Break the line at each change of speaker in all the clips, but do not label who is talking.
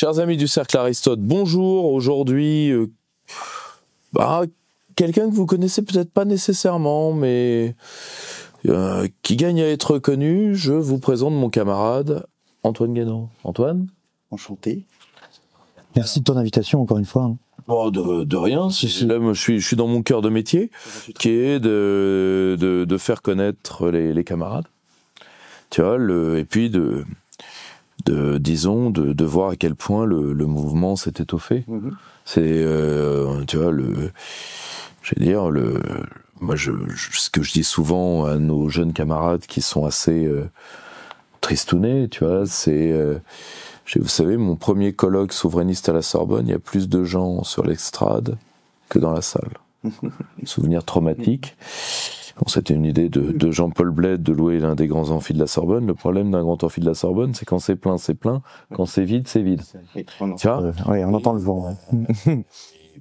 Chers amis du Cercle Aristote, bonjour. Aujourd'hui, quelqu'un que vous connaissez peut-être pas nécessairement, mais qui gagne à être connu, je vous présente mon camarade Antoine Guénon. Antoine ?
Enchanté. Merci de ton invitation encore une fois. Hein.
Oh, de rien. Là, moi, je suis dans mon cœur de métier, qui est de faire connaître les camarades. Tu vois, et puis de voir à quel point le mouvement s'est étoffé. Mm-hmm. C'est, tu vois, moi, ce que je dis souvent à nos jeunes camarades qui sont assez tristounés, tu vois, c'est, vous savez, mon premier colloque souverainiste à la Sorbonne, il y a plus de gens sur l'estrade que dans la salle. Souvenir traumatique. Bon, c'était une idée de Jean-Paul Bled de louer l'un des grands amphis de la Sorbonne. Le problème d'un grand amphi de la Sorbonne, c'est quand c'est plein, c'est plein. Quand c'est vide, c'est vide. Tu vois ?
Oui, on entend le vent.
Et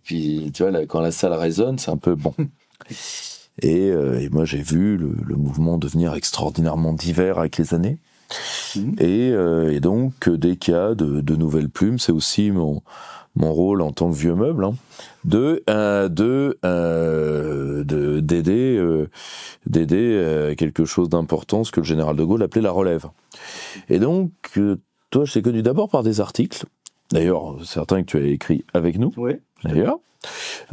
puis, tu vois, là, quand la salle résonne, c'est un peu bon. Et moi, j'ai vu le mouvement devenir extraordinairement divers avec les années. Et donc, dès qu'il y a de nouvelles plumes, c'est aussi mon rôle en tant que vieux meuble, hein, d'aider quelque chose d'important, ce que le général de Gaulle appelait la relève. Et donc, toi, je t'ai connu d'abord par des articles, d'ailleurs, certains que tu as écrits avec nous,
oui,
d'ailleurs,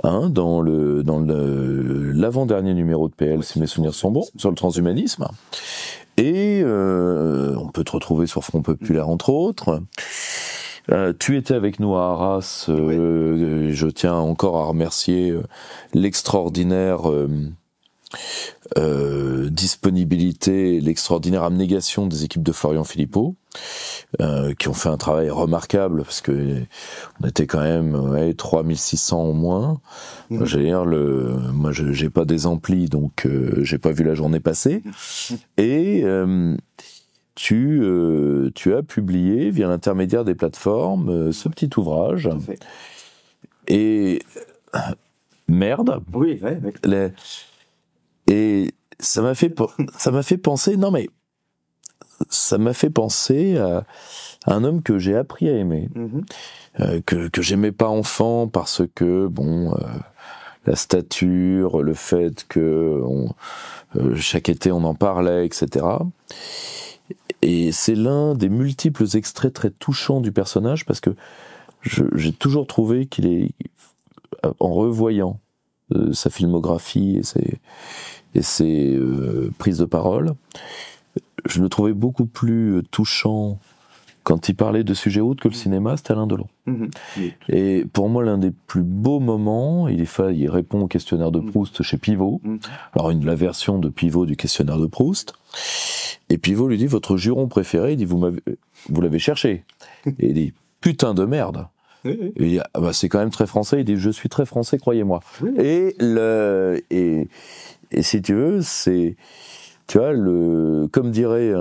hein, dans l'avant-dernier numéro de PL, si mes souvenirs sont bons, sur le transhumanisme. Et on peut te retrouver sur Front Populaire, entre autres. Tu étais avec nous à Arras. Oui. Je tiens encore à remercier l'extraordinaire disponibilité, l'extraordinaire abnégation des équipes de Florian Philippot, qui ont fait un travail remarquable, parce que on était quand même 3600 au moins. Moi, j'ai pas des amplis, donc j'ai pas vu la journée passer. Et tu as publié via l'intermédiaire des plateformes ce petit ouvrage. Et merde.
Oui, ouais.
Et ça m'a fait penser. Non mais ça m'a fait penser à un homme que j'ai appris à aimer, que j'aimais pas enfant parce que la stature, le fait que chaque été on en parlait, etc. Et c'est l'un des multiples extraits très touchants du personnage, parce que j'ai toujours trouvé qu'il est, en revoyant sa filmographie et ses prises de parole, je le trouvais beaucoup plus touchant quand il parlait de sujets autres que le cinéma, c'était Alain Delon. Et pour moi, l'un des plus beaux moments, il répond au questionnaire de Proust chez Pivot. Alors, la version de Pivot du questionnaire de Proust. Et Pivot lui dit, votre juron préféré, il dit, vous l'avez cherché. Et il dit, putain de merde. Et il dit, c'est quand même très français. Il dit, je suis très français, croyez-moi. Et si tu veux, c'est, tu vois, comme dirait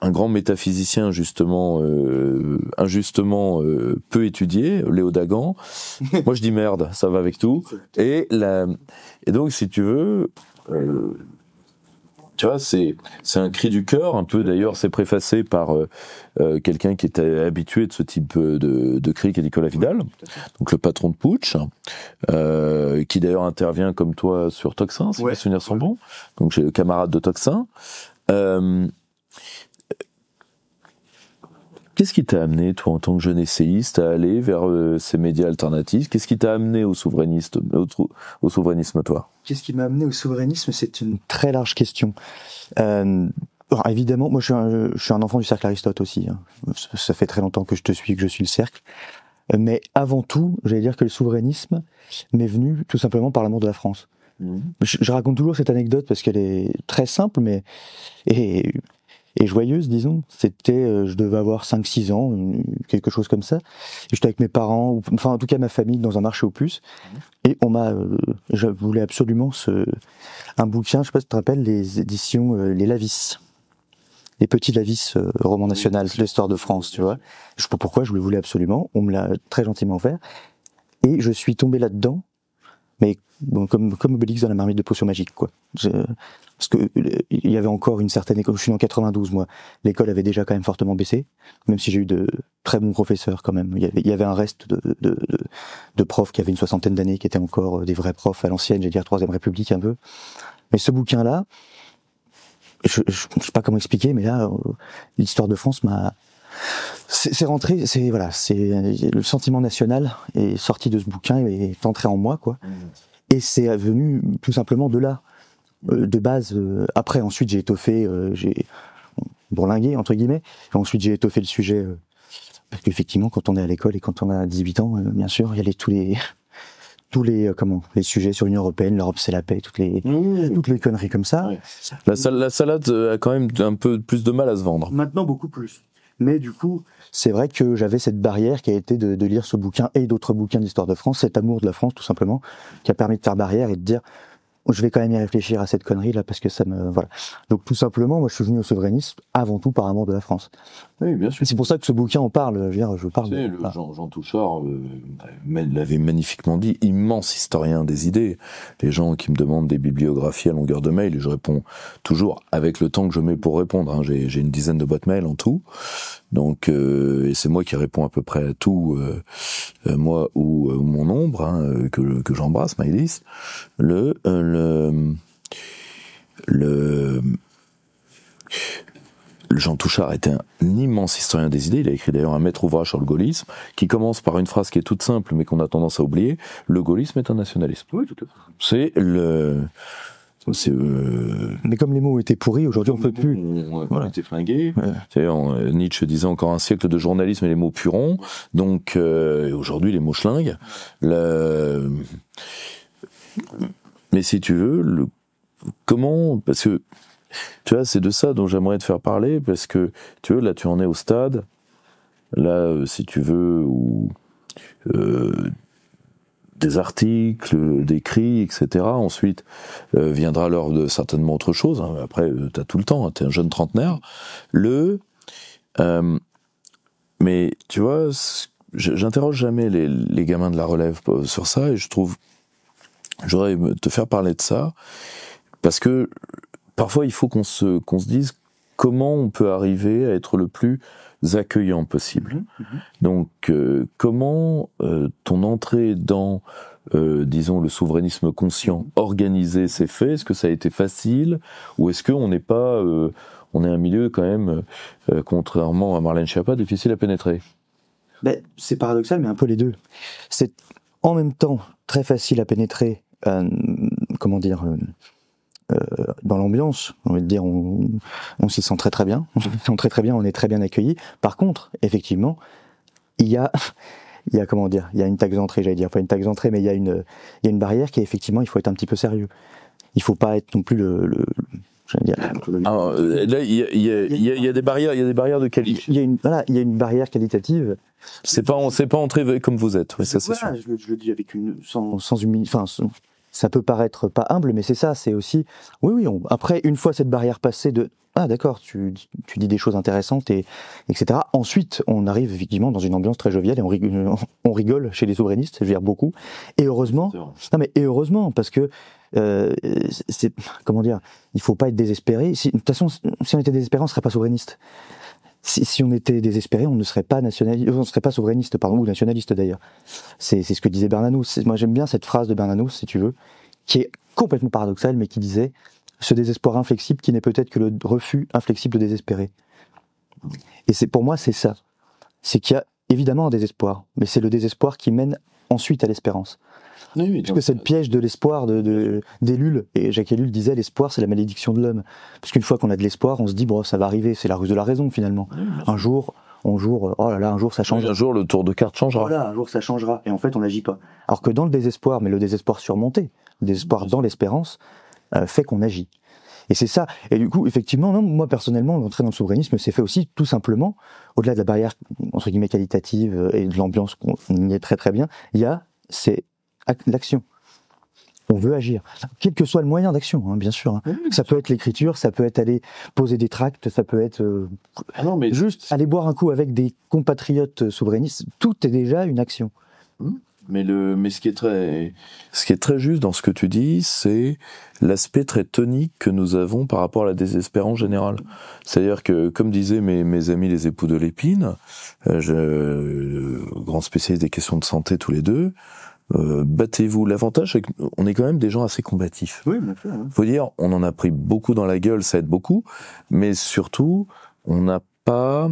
un grand métaphysicien injustement peu étudié, Léo Dagan. Moi je dis merde, ça va avec tout. Et donc si tu veux, tu vois, c'est un cri du cœur, un peu. D'ailleurs, c'est préfacé par quelqu'un qui était habitué de ce type de cri, qui est Nicolas Vidal, donc le patron de Putsch, qui d'ailleurs intervient comme toi sur Toxin, si mes souvenirs sont bons. Donc j'ai le camarade de Toxin. Qu'est-ce qui t'a amené, toi, en tant que jeune essayiste, à aller vers ces médias alternatifs ? Qu'est-ce qui t'a amené au souverainisme, toi ?
Qu'est-ce qui m'a amené au souverainisme ? C'est une très large question. Alors, évidemment, moi, je suis un enfant du Cercle Aristote aussi. Hein. Ça fait très longtemps que je te suis, que je suis le Cercle. Mais avant tout, j'allais dire que le souverainisme m'est venu tout simplement par l'amour de la France. Je raconte toujours cette anecdote parce qu'elle est très simple, mais et joyeuse, disons. C'était, je devais avoir 5-6 ans, quelque chose comme ça. Et j'étais avec mes parents, enfin en tout cas ma famille, dans un marché aux puces. Et je voulais absolument un bouquin, je sais pas si tu te rappelles, les éditions, les Lavis. Les petits Lavis, roman national, l'histoire de France, tu vois. Je sais pas pourquoi, je le voulais absolument. On me l'a très gentiment offert. Et je suis tombé là-dedans mais bon, comme Obélix dans la marmite de potions magiques, quoi. Parce que il y avait encore une certaine école. Je suis né en 92, moi. L'école avait déjà quand même fortement baissé, même si j'ai eu de très bons professeurs quand même. Il y avait un reste de profs qui avaient une soixantaine d'années, qui étaient encore des vrais profs à l'ancienne, j'allais dire Troisième République un peu. Mais ce bouquin-là, je sais pas comment expliquer, mais là, l'histoire de France m'a... C'est rentré, le sentiment national est sorti de ce bouquin et est entré en moi, quoi. Et c'est venu tout simplement de là. De base, après, ensuite, j'ai étoffé, j'ai bourlingué, entre guillemets, et ensuite j'ai étoffé le sujet, parce qu'effectivement, quand on est à l'école et quand on a 18 ans, bien sûr, il y a les sujets sur l'Union Européenne, l'Europe c'est la paix, toutes les conneries comme ça.
Ouais. La salade a quand même un peu plus de mal à se vendre.
Maintenant, beaucoup plus. Mais du coup, c'est vrai que j'avais cette barrière qui a été de lire ce bouquin et d'autres bouquins d'histoire de France, cet amour de la France, tout simplement, qui a permis de faire barrière et de dire je vais quand même y réfléchir à cette connerie là parce que ça me voilà. Donc tout simplement, moi je suis venu au souverainisme avant tout par amour de la France.
Oui, bien sûr.
C'est pour ça que ce bouquin en parle. Je parle.
Tu sais, Jean Touchard l'avait magnifiquement dit, immense historien des idées. Les gens qui me demandent des bibliographies à longueur de mail, et je réponds toujours avec le temps que je mets pour répondre. Hein. J'ai une dizaine de boîtes mail en tout, donc et c'est moi qui réponds à peu près à tout, moi ou mon ombre, hein, que j'embrasse, Maëlys. Jean Touchard était un immense historien des idées. Il a écrit d'ailleurs un maître ouvrage sur le gaullisme, qui commence par une phrase qui est toute simple, mais qu'on a tendance à oublier. Le gaullisme est un nationalisme.
Oui, tout à fait.
Mais
comme les mots étaient pourris, aujourd'hui on peut plus.
On était flingués. Ouais. Nietzsche disait encore un siècle de journalisme et les mots purons. Donc aujourd'hui les mots schlinguent. Mais si tu veux, comment, parce que tu vois, c'est de ça dont j'aimerais te faire parler, parce que tu veux, là tu en es au stade, là si tu veux, où des articles, des cris, etc. Ensuite viendra l'heure de certainement autre chose. Hein. Après, t'as tout le temps, hein, t'es un jeune trentenaire. Mais tu vois, j'interroge jamais les gamins de la relève sur ça, et je trouve, j'aurais te faire parler de ça, parce que parfois il faut qu'on se dise comment on peut arriver à être le plus accueillant possible. Donc comment ton entrée dans disons le souverainisme conscient organisé s'est fait? Est-ce que ça a été facile, ou est-ce qu'on n'est pas on est un milieu quand même contrairement à Marlène Schiappa difficile à pénétrer?
Ben, c'est paradoxal, mais un peu les deux. C'est en même temps très facile à pénétrer, comment dire, dans l'ambiance, on va dire, on s'y sent très très bien, on s'y sent très très bien, on est très bien accueilli. Par contre, effectivement, il y a comment dire, il y a une taxe d'entrée, j'allais dire pas une taxe d'entrée, mais il y a une barrière qui est effectivement, il faut être un petit peu sérieux. Il faut pas être non plus j'allais dire.
Alors, là, il y a des barrières de qualité.
Il y a une barrière qualitative.
C'est pas entrer comme vous êtes. Oui, ça c'est sûr.
Je le dis avec sans humilité, ça peut paraître pas humble, mais c'est ça, c'est aussi, oui, après, une fois cette barrière passée d'accord, tu dis des choses intéressantes, etc. Ensuite, on arrive effectivement dans une ambiance très joviale et on rigole chez les souverainistes, je veux dire beaucoup. Et heureusement, parce que, c'est, comment dire, il faut pas être désespéré. De toute façon, si on était désespéré, on serait pas souverainiste. Si on était désespéré, on ne serait pas souverainiste, ou nationaliste d'ailleurs. C'est ce que disait Bernanos. Moi j'aime bien cette phrase de Bernanos, si tu veux, qui est complètement paradoxale, mais qui disait « ce désespoir inflexible qui n'est peut-être que le refus inflexible de désespérer ». Et pour moi c'est ça. C'est qu'il y a évidemment un désespoir, mais c'est le désespoir qui mène ensuite à l'espérance. Oui, parce que c'est le piège de l'espoir d'Ellul, et Jacques Ellul disait l'espoir c'est la malédiction de l'homme, parce qu'une fois qu'on a de l'espoir on se dit bon ça va arriver, c'est la ruse de la raison finalement. Oui, un jour oh là là, un jour ça changera.
Un jour le tour de carte changera.
Voilà, un jour ça changera, et en fait on n'agit pas. Alors que dans le désespoir, mais le désespoir surmonté, le désespoir dans l'espérance, fait qu'on agit. Et c'est ça. Et du coup, effectivement, non, moi personnellement, l'entrée dans le souverainisme s'est fait aussi tout simplement, au-delà de la barrière entre guillemets qualitative et de l'ambiance qu'on y est très très bien, c'est l'action. On veut agir, quel que soit le moyen d'action, hein, bien sûr. Hein. Oui, ça peut être l'écriture, ça peut être aller poser des tracts, ça peut être juste aller boire un coup avec des compatriotes souverainistes. Tout est déjà une action.
Mais ce qui est très juste dans ce que tu dis, c'est l'aspect très tonique que nous avons par rapport à la désespérance générale. C'est-à-dire que, comme disaient mes amis les époux de l'épine, grand spécialiste des questions de santé tous les deux, battez-vous. L'avantage, c'est qu'on est quand même des gens assez combatifs.
Oui, bien sûr.
Faut dire, on en a pris beaucoup dans la gueule, ça aide beaucoup, mais surtout, on n'a pas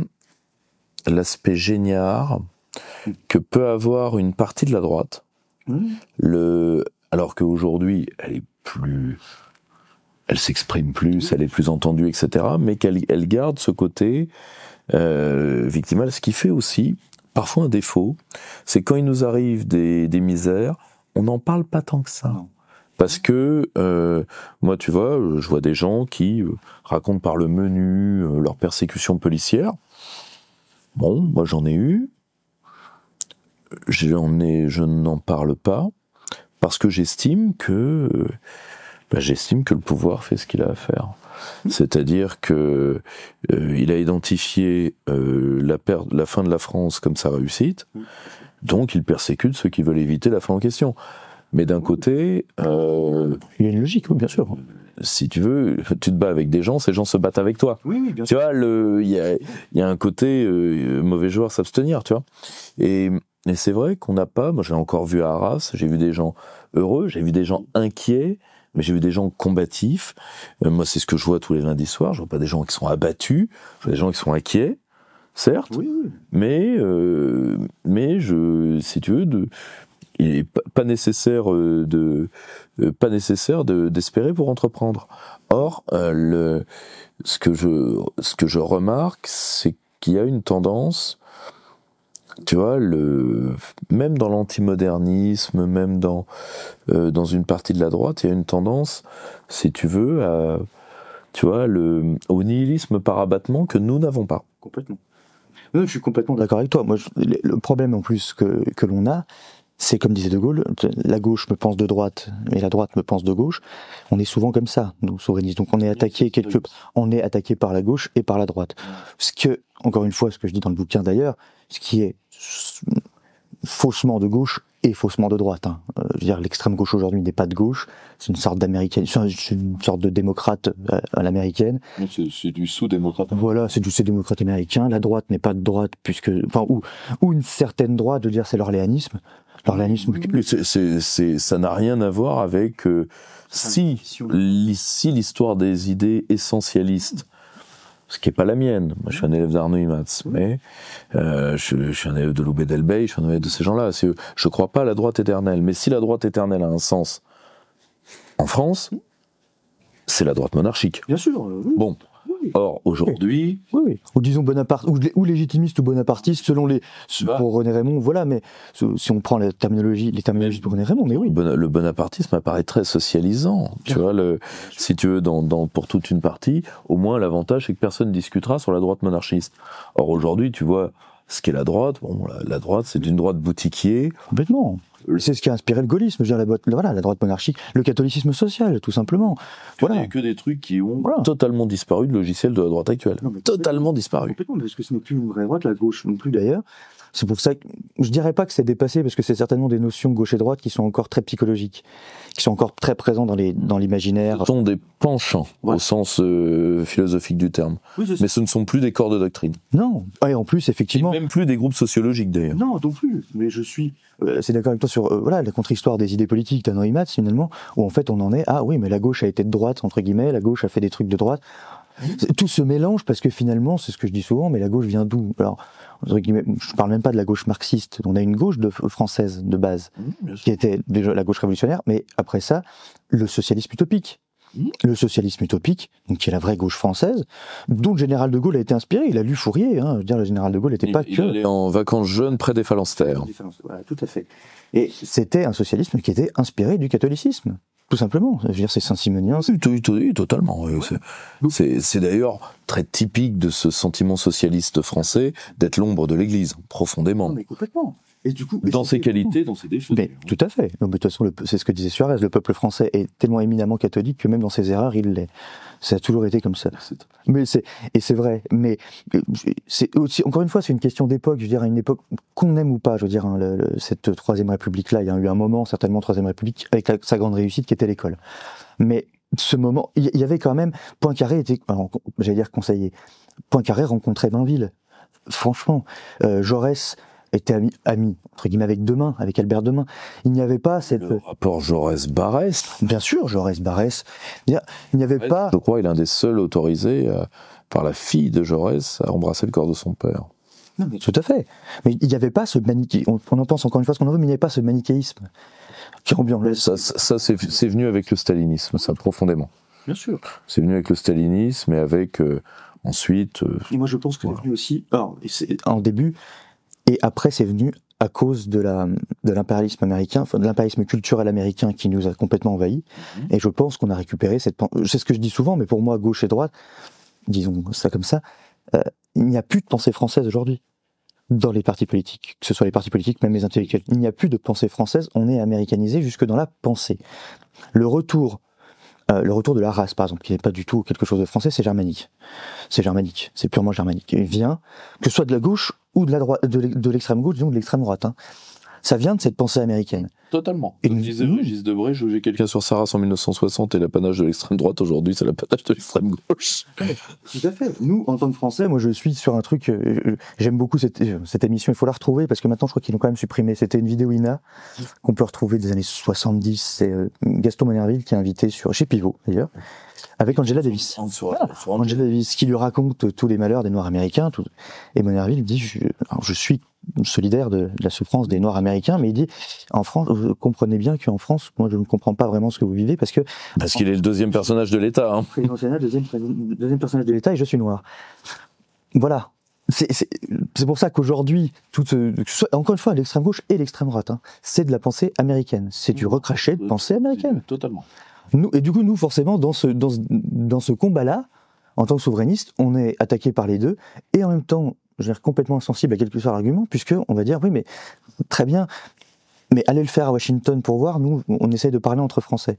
l'aspect génial que peut avoir une partie de la droite. Alors qu'aujourd'hui, elle s'exprime plus, elle est plus entendue, etc., mais qu'elle garde ce côté victimal, ce qui fait aussi parfois un défaut, c'est quand il nous arrive des misères, on n'en parle pas tant que ça.
Non.
Parce que, moi, tu vois, je vois des gens qui racontent par le menu leur persécution policière. Bon, moi j'en ai eu. Je n'en parle pas parce que j'estime que le pouvoir fait ce qu'il a à faire. C'est-à-dire que il a identifié la fin de la France comme sa réussite, donc il persécute ceux qui veulent éviter la fin en question. Mais d'un côté,
il y a une logique, oui, bien sûr.
Si tu veux, tu te bats avec des gens, ces gens se battent avec toi.
Oui, bien sûr.
Tu vois, il y a un côté mauvais joueur s'abstenir, tu vois. Et c'est vrai qu'on n'a pas. Moi, j'ai encore vu à Arras, j'ai vu des gens heureux, j'ai vu des gens inquiets, mais j'ai vu des gens combatifs. Moi, c'est ce que je vois tous les lundis soirs. Je vois pas des gens qui sont abattus, je vois des gens qui sont inquiets, certes.
Oui.
Mais si tu veux, il n'est pas nécessaire d'espérer pour entreprendre. Or, ce que je remarque, c'est qu'il y a une tendance, tu vois, même dans l'antimodernisme, même dans une partie de la droite, il y a une tendance, si tu veux, au nihilisme par abattement que nous n'avons pas.
Complètement. Non, je suis complètement d'accord avec toi. Moi, le problème en plus que l'on a, c'est comme disait De Gaulle, la gauche me pense de droite et la droite me pense de gauche. On est souvent comme ça, nous souverainistes. Donc on est attaqué par la gauche et par la droite. Ce que, encore une fois, ce que je dis dans le bouquin d'ailleurs, ce qui est faussement de gauche et faussement de droite. Je veux dire, l'extrême gauche aujourd'hui n'est pas de gauche, c'est une sorte d'américaine, c'est une sorte de démocrate à l'américaine.
C'est du sous-démocrate.
Voilà, c'est du sous-démocrate américain. La droite n'est pas de droite ou une certaine droite, de dire c'est l'orléanisme.
Ça n'a rien à voir avec si l'histoire des idées essentialistes, ce qui est pas la mienne. Moi, je suis un élève d'Arnaud Imatz, mais je suis un élève de Loubet Delbey, je suis un élève de ces gens-là. Je crois pas à la droite éternelle, mais si la droite éternelle a un sens en France, c'est la droite monarchique.
Bien sûr.
Bon. Or, aujourd'hui...
Oui. Ou disons Bonaparte, ou légitimiste ou bonapartiste, pour René Raymond, voilà, mais si on prend les terminologies de René Raymond, mais oui.
Le bonapartisme apparaît très socialisant, tu vois, si tu veux, pour toute une partie, au moins l'avantage c'est que personne ne discutera sur la droite monarchiste. Or, aujourd'hui, tu vois, ce qu'est la droite, la droite, c'est une droite boutiquier.
Complètement. C'est ce qui a inspiré le gaullisme, je veux dire, la droite monarchique, le catholicisme social, tout simplement.
Il n'y a que des trucs qui ont totalement disparu du logiciel de la droite actuelle. Totalement disparu.
Complètement, parce que ce n'est plus une vraie droite, la gauche non plus d'ailleurs. C'est pour ça que je dirais pas que c'est dépassé, parce que c'est certainement des notions gauche et droite qui sont encore très psychologiques, qui sont encore très présents dans l'imaginaire.
Ce sont des penchants, au sens philosophique du terme. Oui, mais ce ne sont plus des corps de doctrine.
Non. Et en plus, effectivement.
Et même plus des groupes sociologiques d'ailleurs.
Non, non plus. Mais je suis c'est d'accord avec toi sur la contre-histoire des idées politiques d'Arnaud Imatz, finalement, où en fait on en est oui, mais la gauche a été de droite, entre guillemets, la gauche a fait des trucs de droite. Tout se mélange parce que finalement, c'est ce que je dis souvent, mais la gauche vient d'où? Alors, entre guillemets, je parle même pas de la gauche marxiste. On a une gauche française de base, qui était déjà la gauche révolutionnaire, mais après ça, le socialisme utopique. Le socialisme utopique, donc qui est la vraie gauche française, dont le général de Gaulle a été inspiré. Il a lu Fourier, je veux dire, le général de Gaulle n'était pas que...
Il allait en vacances jeunes près des phalanstères.
Voilà, tout à fait. Et c'était un socialisme qui était inspiré du catholicisme, tout simplement. Je veux dire, c'est saint-simonien.
Oui, totalement. Ouais. C'est d'ailleurs très typique de ce sentiment socialiste français d'être l'ombre de l'Église, profondément.
Non, mais complètement. Et du coup,
dans ses qualités, dans ses défauts.
Mais tout à fait. Non, mais de toute façon, c'est ce que disait Suarez, le peuple français est tellement éminemment catholique que même dans ses erreurs, il l'est. Ça a toujours été comme ça. Mais c'est vrai. Mais c'est aussi, encore une fois, c'est une question d'époque. Je veux dire, à une époque qu'on aime ou pas, je veux dire, cette Troisième République-là, il y a eu un moment, certainement Troisième République, avec sa grande réussite qui était l'école. Mais ce moment, il y avait quand même, Poincaré était, alors, j'allais dire conseiller, Poincaré rencontrait Bainville. Franchement, Jaurès était ami, entre guillemets, avec Demain, avec Albert Demain. Il n'y avait pas cette...
Le rapport Jaurès-Barrès.
Bien sûr, Jaurès-Barrès. Il n'y avait pas...
Je crois qu'il est un des seuls autorisés par la fille de Jaurès à embrasser le corps de son père.
Non, mais tout à fait. Mais il n'y avait pas ce manichéisme. On en pense encore une fois ce qu'on en veut, mais il n'y avait pas ce manichéisme qui rend
ça c'est venu avec le stalinisme, ça, profondément.
Bien sûr.
C'est venu avec le stalinisme et avec ensuite...
Et moi je pense que c'est venu aussi... Alors, en début, et après c'est venu à cause de l'impérialisme américain, enfin de l'impérialisme culturel américain qui nous a complètement envahis. Et je pense qu'on a récupéré cette... C'est ce que je dis souvent, mais pour moi, gauche et droite, disons ça comme ça, il n'y a plus de pensée française aujourd'hui dans les partis politiques, que ce soit les partis politiques, même les intellectuels. Il n'y a plus de pensée française, on est américanisé jusque dans la pensée. Le retour de la race, par exemple, qui n'est pas du tout quelque chose de français, c'est germanique. C'est germanique, c'est purement germanique. Il vient, que ce soit de la gauche ou de la droite, de l'extrême gauche, disons de l'extrême droite. Hein. Ça vient de cette pensée américaine.
Totalement. Comme disait Régis Debray, juger quelqu'un sur sa race en 1960 et l'apanage de l'extrême droite aujourd'hui, c'est l'apanage de l'extrême gauche.
Tout à fait. Nous, en tant que Français, moi je suis sur un truc, j'aime beaucoup cette émission, il faut la retrouver parce que maintenant je crois qu'ils l'ont quand même supprimée. C'était une vidéo INA qu'on peut retrouver des années 70, c'est Gaston Monerville qui est invité chez Pivot d'ailleurs, avec Angela Davis. Angela Davis qui lui raconte tous les malheurs des Noirs américains, et Monerville dit, je suis solidaire de la souffrance des Noirs américains, mais il dit, en France, vous comprenez bien qu'en France, moi je ne comprends pas vraiment ce que vous vivez parce
qu'il est le deuxième personnage de l'État. Hein.
Président Sénat, deuxième personnage de l'État, et je suis noir. Voilà. C'est pour ça qu'aujourd'hui, encore une fois, l'extrême gauche et l'extrême droite, hein, c'est de la pensée américaine. C'est du recraché de pensée américaine.
Totalement.
Et du coup, nous, forcément, dans ce combat-là, en tant que souverainistes, on est attaqué par les deux, et en même temps, je veux dire, complètement insensible à quel que soit l'argument, puisque on va dire, oui, mais très bien, mais allez le faire à Washington pour voir, nous, on essaye de parler entre Français.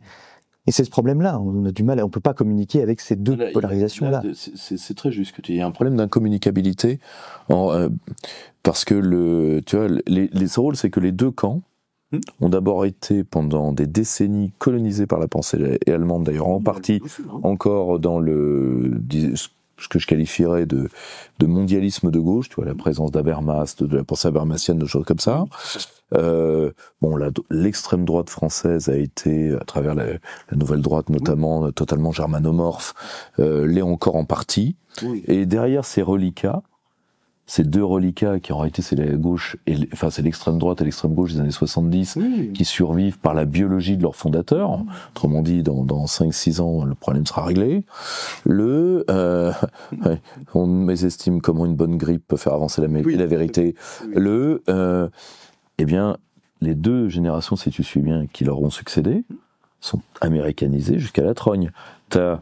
Et c'est ce problème-là, on a du mal, on peut pas communiquer avec ces deux polarisations-là.
C'est très juste que tu dis, il y a un problème d'incommunicabilité, parce que tu vois, les rôles, c'est que les deux camps ont d'abord été pendant des décennies colonisés par la pensée allemande, d'ailleurs en partie encore dans ce que je qualifierais de mondialisme de gauche, tu vois, la présence d'Habermas, de la pensée habermasienne, de choses comme ça. L'extrême droite française a été, à travers la nouvelle droite notamment, totalement germanomorphe, l'est encore en partie. Oui. Et derrière ces reliquats, ces deux reliquats qui en réalité c'est la gauche, c'est l'extrême droite et l'extrême gauche des années 70 qui survivent par la biologie de leurs fondateurs. Autrement dit, dans 5-6 ans, le problème sera réglé. On mésestime comment une bonne grippe peut faire avancer la vérité. Eh bien, les deux générations, si tu suis bien, qui leur ont succédé, sont américanisées jusqu'à la trogne. T'as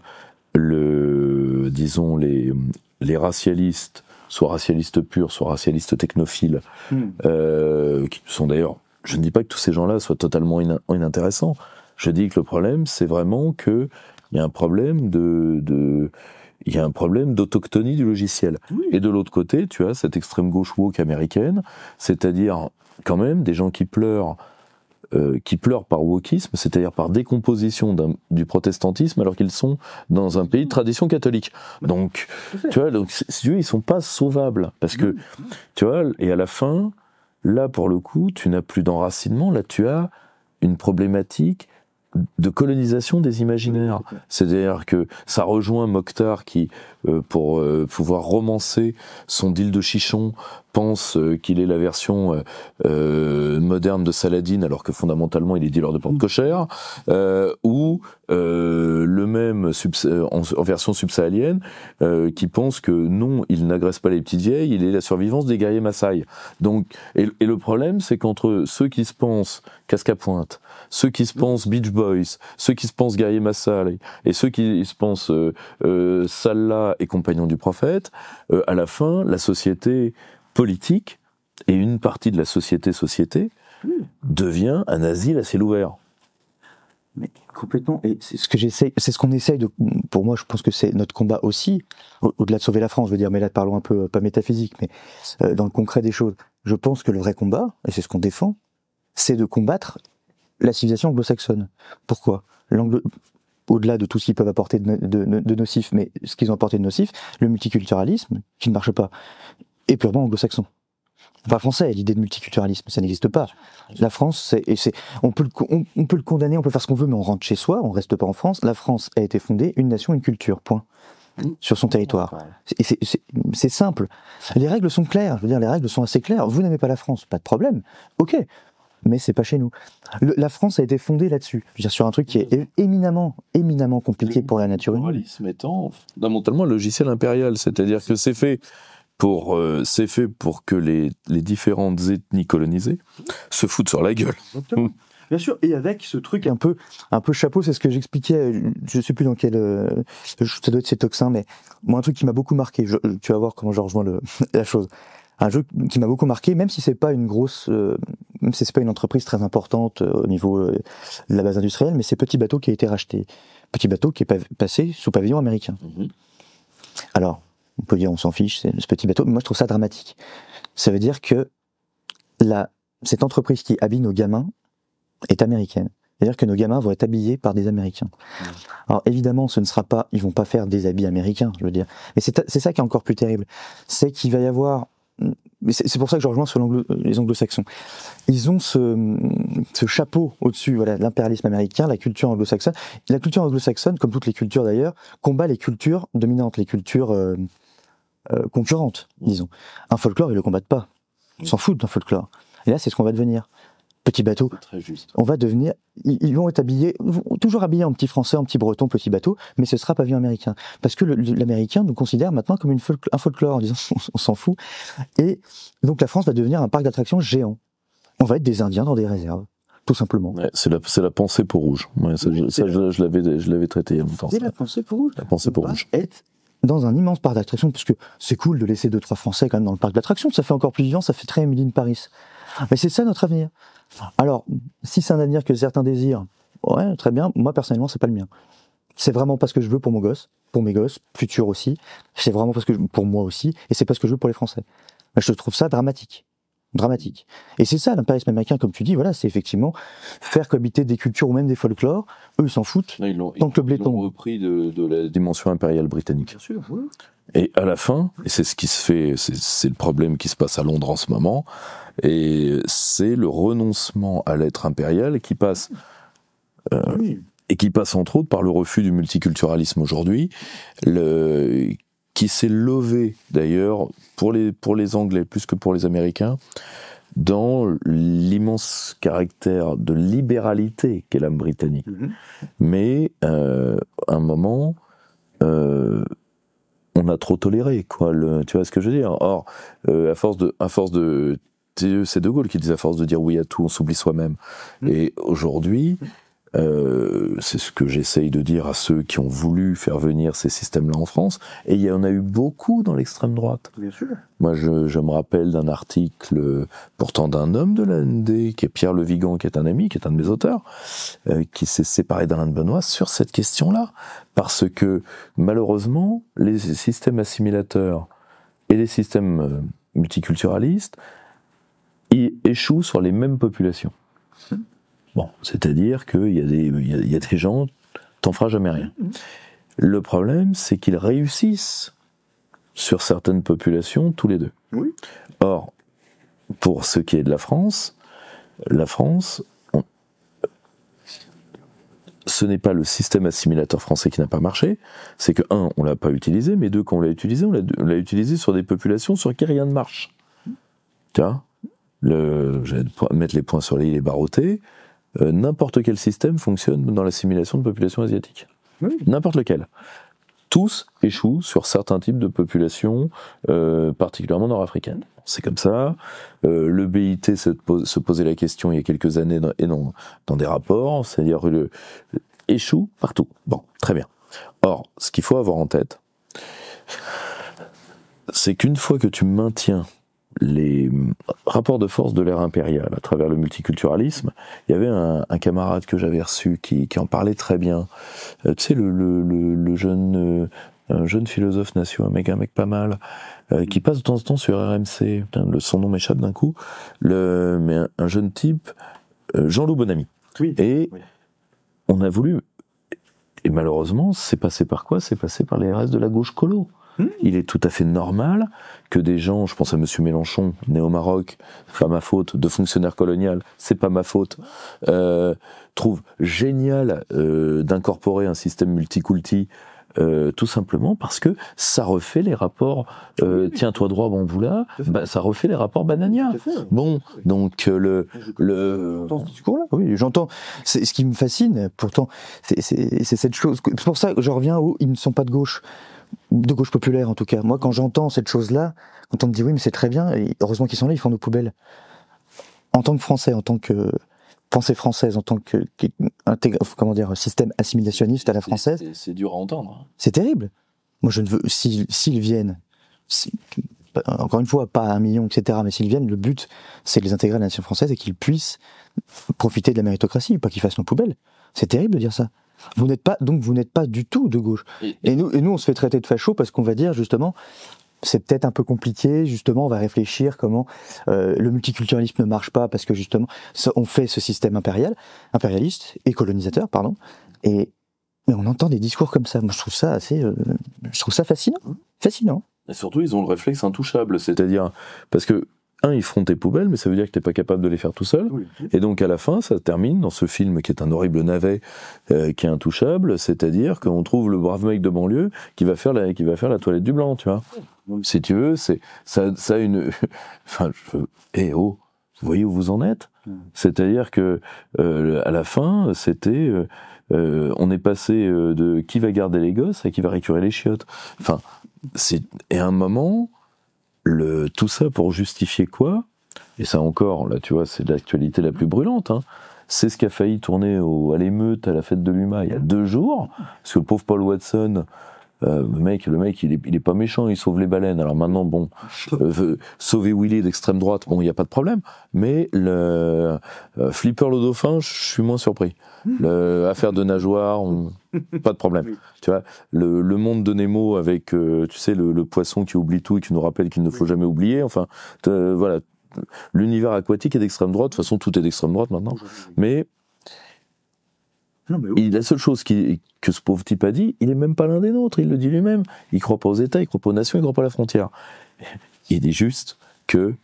les racialistes, soit racialistes purs, soit racialistes technophiles, qui sont d'ailleurs, je ne dis pas que tous ces gens-là soient totalement inintéressants, je dis que le problème, c'est vraiment que il y a un problème d'autochtonie du logiciel. Oui. Et de l'autre côté, tu as cette extrême gauche woke américaine, c'est-à-dire quand même des gens qui pleurent par wokisme, c'est-à-dire par décomposition du protestantisme, alors qu'ils sont dans un pays de tradition catholique. Donc, tu vois, si ils sont pas sauvables, parce que, tu vois, et à la fin, là, pour le coup, tu n'as plus d'enracinement, là, tu as une problématique de colonisation des imaginaires. C'est-à-dire que ça rejoint Mokhtar qui, pour pouvoir romancer son deal de chichon, pense qu'il est la version moderne de Saladin, alors que fondamentalement il est dealer de porte cochère, ou le même en version subsahélienne qui pense que non, il n'agresse pas les petites vieilles, il est la survivance des guerriers Maasai. Donc, et le problème, c'est qu'entre ceux qui se pensent casque à pointe, ceux qui se pensent Beach Boys, ceux qui se pensent guerriers Maasai, et ceux qui se pensent Salah et compagnons du prophète, à la fin, la société politique et une partie de la société devient un asile à ciel ouvert.
Mais complètement, et c'est ce qu'on essaye de, pour moi je pense que c'est notre combat aussi, au-delà de sauver la France, je veux dire, mais là parlons un peu, pas métaphysique, mais dans le concret des choses. Je pense que le vrai combat, et c'est ce qu'on défend, c'est de combattre la civilisation anglo-saxonne. Pourquoi? Au-delà de tout ce qu'ils peuvent apporter de nocif, mais ce qu'ils ont apporté de nocif, le multiculturalisme, qui ne marche pas, est purement anglo-saxon. Pas français, l'idée de multiculturalisme, ça n'existe pas. La France, on peut le condamner, on peut faire ce qu'on veut, mais on rentre chez soi, on reste pas en France. La France a été fondée, une nation, une culture, point. Sur son territoire. Et c'est simple. Les règles sont claires, je veux dire, les règles sont assez claires. Vous n'aimez pas la France, pas de problème. Ok. Mais c'est pas chez nous. La France a été fondée là-dessus. Je veux dire, sur un truc qui est éminemment compliqué pour la nature humaine.
Le pluralisme étant fondamentalement un logiciel impérial, c'est-à-dire que c'est fait pour que les différentes ethnies colonisées se foutent sur la gueule.
Bien sûr, et avec ce truc un peu chapeau, c'est ce que j'expliquais, je sais plus dans quel, ça doit être chez Toxin, mais moi un truc qui m'a beaucoup marqué, tu vas voir comment je rejoins la chose. Un jeu qui m'a beaucoup marqué, même si c'est pas une grosse, même si c'est pas une entreprise très importante au niveau de la base industrielle, mais c'est Petit Bateau qui a été racheté. Petit Bateau qui est passé sous pavillon américain. Alors, on peut dire on s'en fiche, c'est ce Petit Bateau, mais moi je trouve ça dramatique. Ça veut dire que cette entreprise qui habille nos gamins est américaine. C'est-à-dire que nos gamins vont être habillés par des Américains. Alors évidemment, ce ne sera pas, ils vont pas faire des habits américains, je veux dire. Mais c'est ça qui est encore plus terrible, c'est qu'il va y avoir. Mais c'est pour ça que je rejoins sur les anglo-saxons. Ils ont ce chapeau au-dessus, voilà, l'impérialisme américain, la culture anglo-saxonne. La culture anglo-saxonne, comme toutes les cultures d'ailleurs, combat les cultures dominantes, les cultures concurrentes, disons. Un folklore, ils le combattent pas. Ils s'en foutent d'un folklore. Et là, c'est ce qu'on va devenir. Petit Bateau.
Très juste.
On va devenir, ils vont être toujours habillés en petit français, en petit breton, Petit Bateau, mais ce sera pavillon américain. Parce que l'américain nous considère maintenant comme un folklore, en disant, on s'en fout. Et donc la France va devenir un parc d'attractions géant. On va être des Indiens dans des réserves. Tout simplement.
Ouais, c'est la pensée pour rouge. Ouais, je l'avais traité il y a longtemps.
C'est la pensée pour rouge.
La pensée pour rouge.
Être dans un immense parc d'attractions, parce que c'est cool de laisser 2-3 Français quand même dans le parc d'attractions, ça fait encore plus vivant, ça fait très Emily in Paris. Mais c'est ça notre avenir. Alors, si c'est un avenir que certains désirent, ouais, très bien, moi personnellement, c'est pas le mien. C'est vraiment pas ce que je veux pour mon gosse, pour mes gosses, futurs aussi, c'est vraiment parce que pour moi aussi, et c'est pas ce que je veux pour les Français. Je trouve ça dramatique. Dramatique. Et c'est ça, l'impérialisme américain, comme tu dis, voilà, c'est effectivement faire cohabiter des cultures ou même des folklores. Eux, ils s'en foutent.
Là, ils l'ont
repris
de la dimension impériale britannique.
Bien sûr, oui.
Et à la fin, et c'est ce qui se fait, c'est le problème qui se passe à Londres en ce moment, et c'est le renoncement à l'être impérial qui passe, et qui passe entre autres par le refus du multiculturalisme aujourd'hui, qui s'est levé d'ailleurs pour les Anglais plus que pour les Américains, dans l'immense caractère de libéralité qu'est l'âme britannique. Mais à un moment, on a trop toléré, quoi. Tu vois ce que je veux dire? Or, à force de c'est De Gaulle qui disait, à force de dire oui à tout, on s'oublie soi-même. Et aujourd'hui, c'est ce que j'essaye de dire à ceux qui ont voulu faire venir ces systèmes-là en France, et il y en a eu beaucoup dans l'extrême droite.
Bien sûr.
Moi, je me rappelle d'un article, pourtant d'un homme de l'AND, qui est Pierre Le Vigan, qui est un ami, qui est un de mes auteurs, qui s'est séparé d'Alain de Benoît sur cette question-là. Parce que, malheureusement, les systèmes assimilateurs et les systèmes multiculturalistes, ils échouent sur les mêmes populations. Bon, c'est-à-dire qu'il y a des gens, t'en feras jamais rien. Le problème, c'est qu'ils réussissent sur certaines populations, tous les deux.
Oui.
Or, pour ce qui est de la France, ce n'est pas le système assimilateur français qui n'a pas marché, c'est que, un, on l'a pas utilisé, mais deux, quand on l'a utilisé, on l'a utilisé sur des populations sur qui rien ne marche. Tu vois, je vais mettre les points sur les i et barreauter. N'importe quel système fonctionne dans l'assimilation de populations asiatiques. Oui. N'importe lequel. Tous échouent sur certains types de populations, particulièrement nord-africaines. C'est comme ça. Le BIT se posait la question il y a quelques années dans des rapports, c'est-à-dire échoue partout. Bon, très bien. Or, ce qu'il faut avoir en tête, c'est qu'une fois que tu maintiens les rapports de force de l'ère impériale à travers le multiculturalisme. Il y avait un camarade que j'avais reçu qui en parlait très bien. Tu sais, le jeune... un jeune philosophe nation, un mec pas mal, qui passe de temps en temps sur RMC, putain, son nom m'échappe d'un coup, mais un jeune type, Jean-Loup Bonamy.
Oui.
Et on a voulu, et malheureusement, c'est passé par quoi ? C'est passé par les restes de la gauche colo. Il est tout à fait normal que des gens, je pense à Monsieur Mélenchon, né au Maroc, c'est pas ma faute, de fonctionnaire colonial, c'est pas ma faute, trouvent génial d'incorporer un système multiculti, tout simplement parce que ça refait les rapports tiens-toi droit bamboula, ça refait les rapports Banania. Bon, donc
J'entends ce discours-là. Oui, j'entends. C'est ce qui me fascine. Pourtant, c'est cette chose. C'est pour ça que je reviens où ils ne sont pas de gauche populaire en tout cas. Moi, quand j'entends cette chose-là, quand on me dit oui, mais c'est très bien, et heureusement qu'ils sont là, ils font nos poubelles. En tant que Français, en tant que pensée française, en tant que système assimilationniste à la française,
c'est dur à entendre.
C'est terrible. Moi, je ne veux s'ils viennent, encore une fois, pas 1 million, etc. Mais s'ils viennent, le but, c'est de les intégrer à la nation française et qu'ils puissent profiter de la méritocratie, pas qu'ils fassent nos poubelles. C'est terrible de dire ça. Vous n'êtes pas du tout de gauche. Et nous, on se fait traiter de facho parce qu'on va dire justement, c'est peut-être un peu compliqué. Justement, on va réfléchir comment le multiculturalisme ne marche pas parce que justement, on fait ce système impérialiste et colonisateur, pardon. Mais on entend des discours comme ça. Moi, je trouve ça fascinant.
Et surtout, ils ont le réflexe intouchable, c'est-à-dire parce que ils feront tes poubelles, mais ça veut dire que t'es pas capable de les faire tout seul. Oui. Et donc à la fin, ça termine dans ce film qui est un horrible navet, qui est intouchable, c'est-à-dire qu'on trouve le brave mec de banlieue qui va faire la toilette du blanc, tu vois. Oui. Si tu veux, c'est ça une. Enfin, vous voyez où vous en êtes ? C'est-à-dire que à la fin, c'était on est passé de qui va garder les gosses à qui va récurer les chiottes. Enfin, et à un moment. Tout ça pour justifier quoi ? Et ça encore, là, tu vois, c'est l'actualité la plus brûlante. C'est ce qui a failli tourner à l'émeute, à la fête de l'UMA, il y a 2 jours. Parce que le pauvre Paul Watson, le mec, il est pas méchant, il sauve les baleines. Alors maintenant, bon, sauver Willy d'extrême droite, bon, il n'y a pas de problème. Mais Flipper le dauphin, je suis moins surpris. Affaire de nageoire, pas de problème. Oui. Tu vois, le monde de Nemo avec, tu sais, le poisson qui oublie tout et qui nous rappelle qu'il ne faut jamais oublier. Enfin, voilà, l'univers aquatique est d'extrême droite. De toute façon, tout est d'extrême droite maintenant. Mais la seule chose que ce pauvre type a dit, il est même pas l'un des nôtres. Il le dit lui-même. Il croit pas aux États, il croit pas aux nations, il croit pas à la frontière. Il dit juste que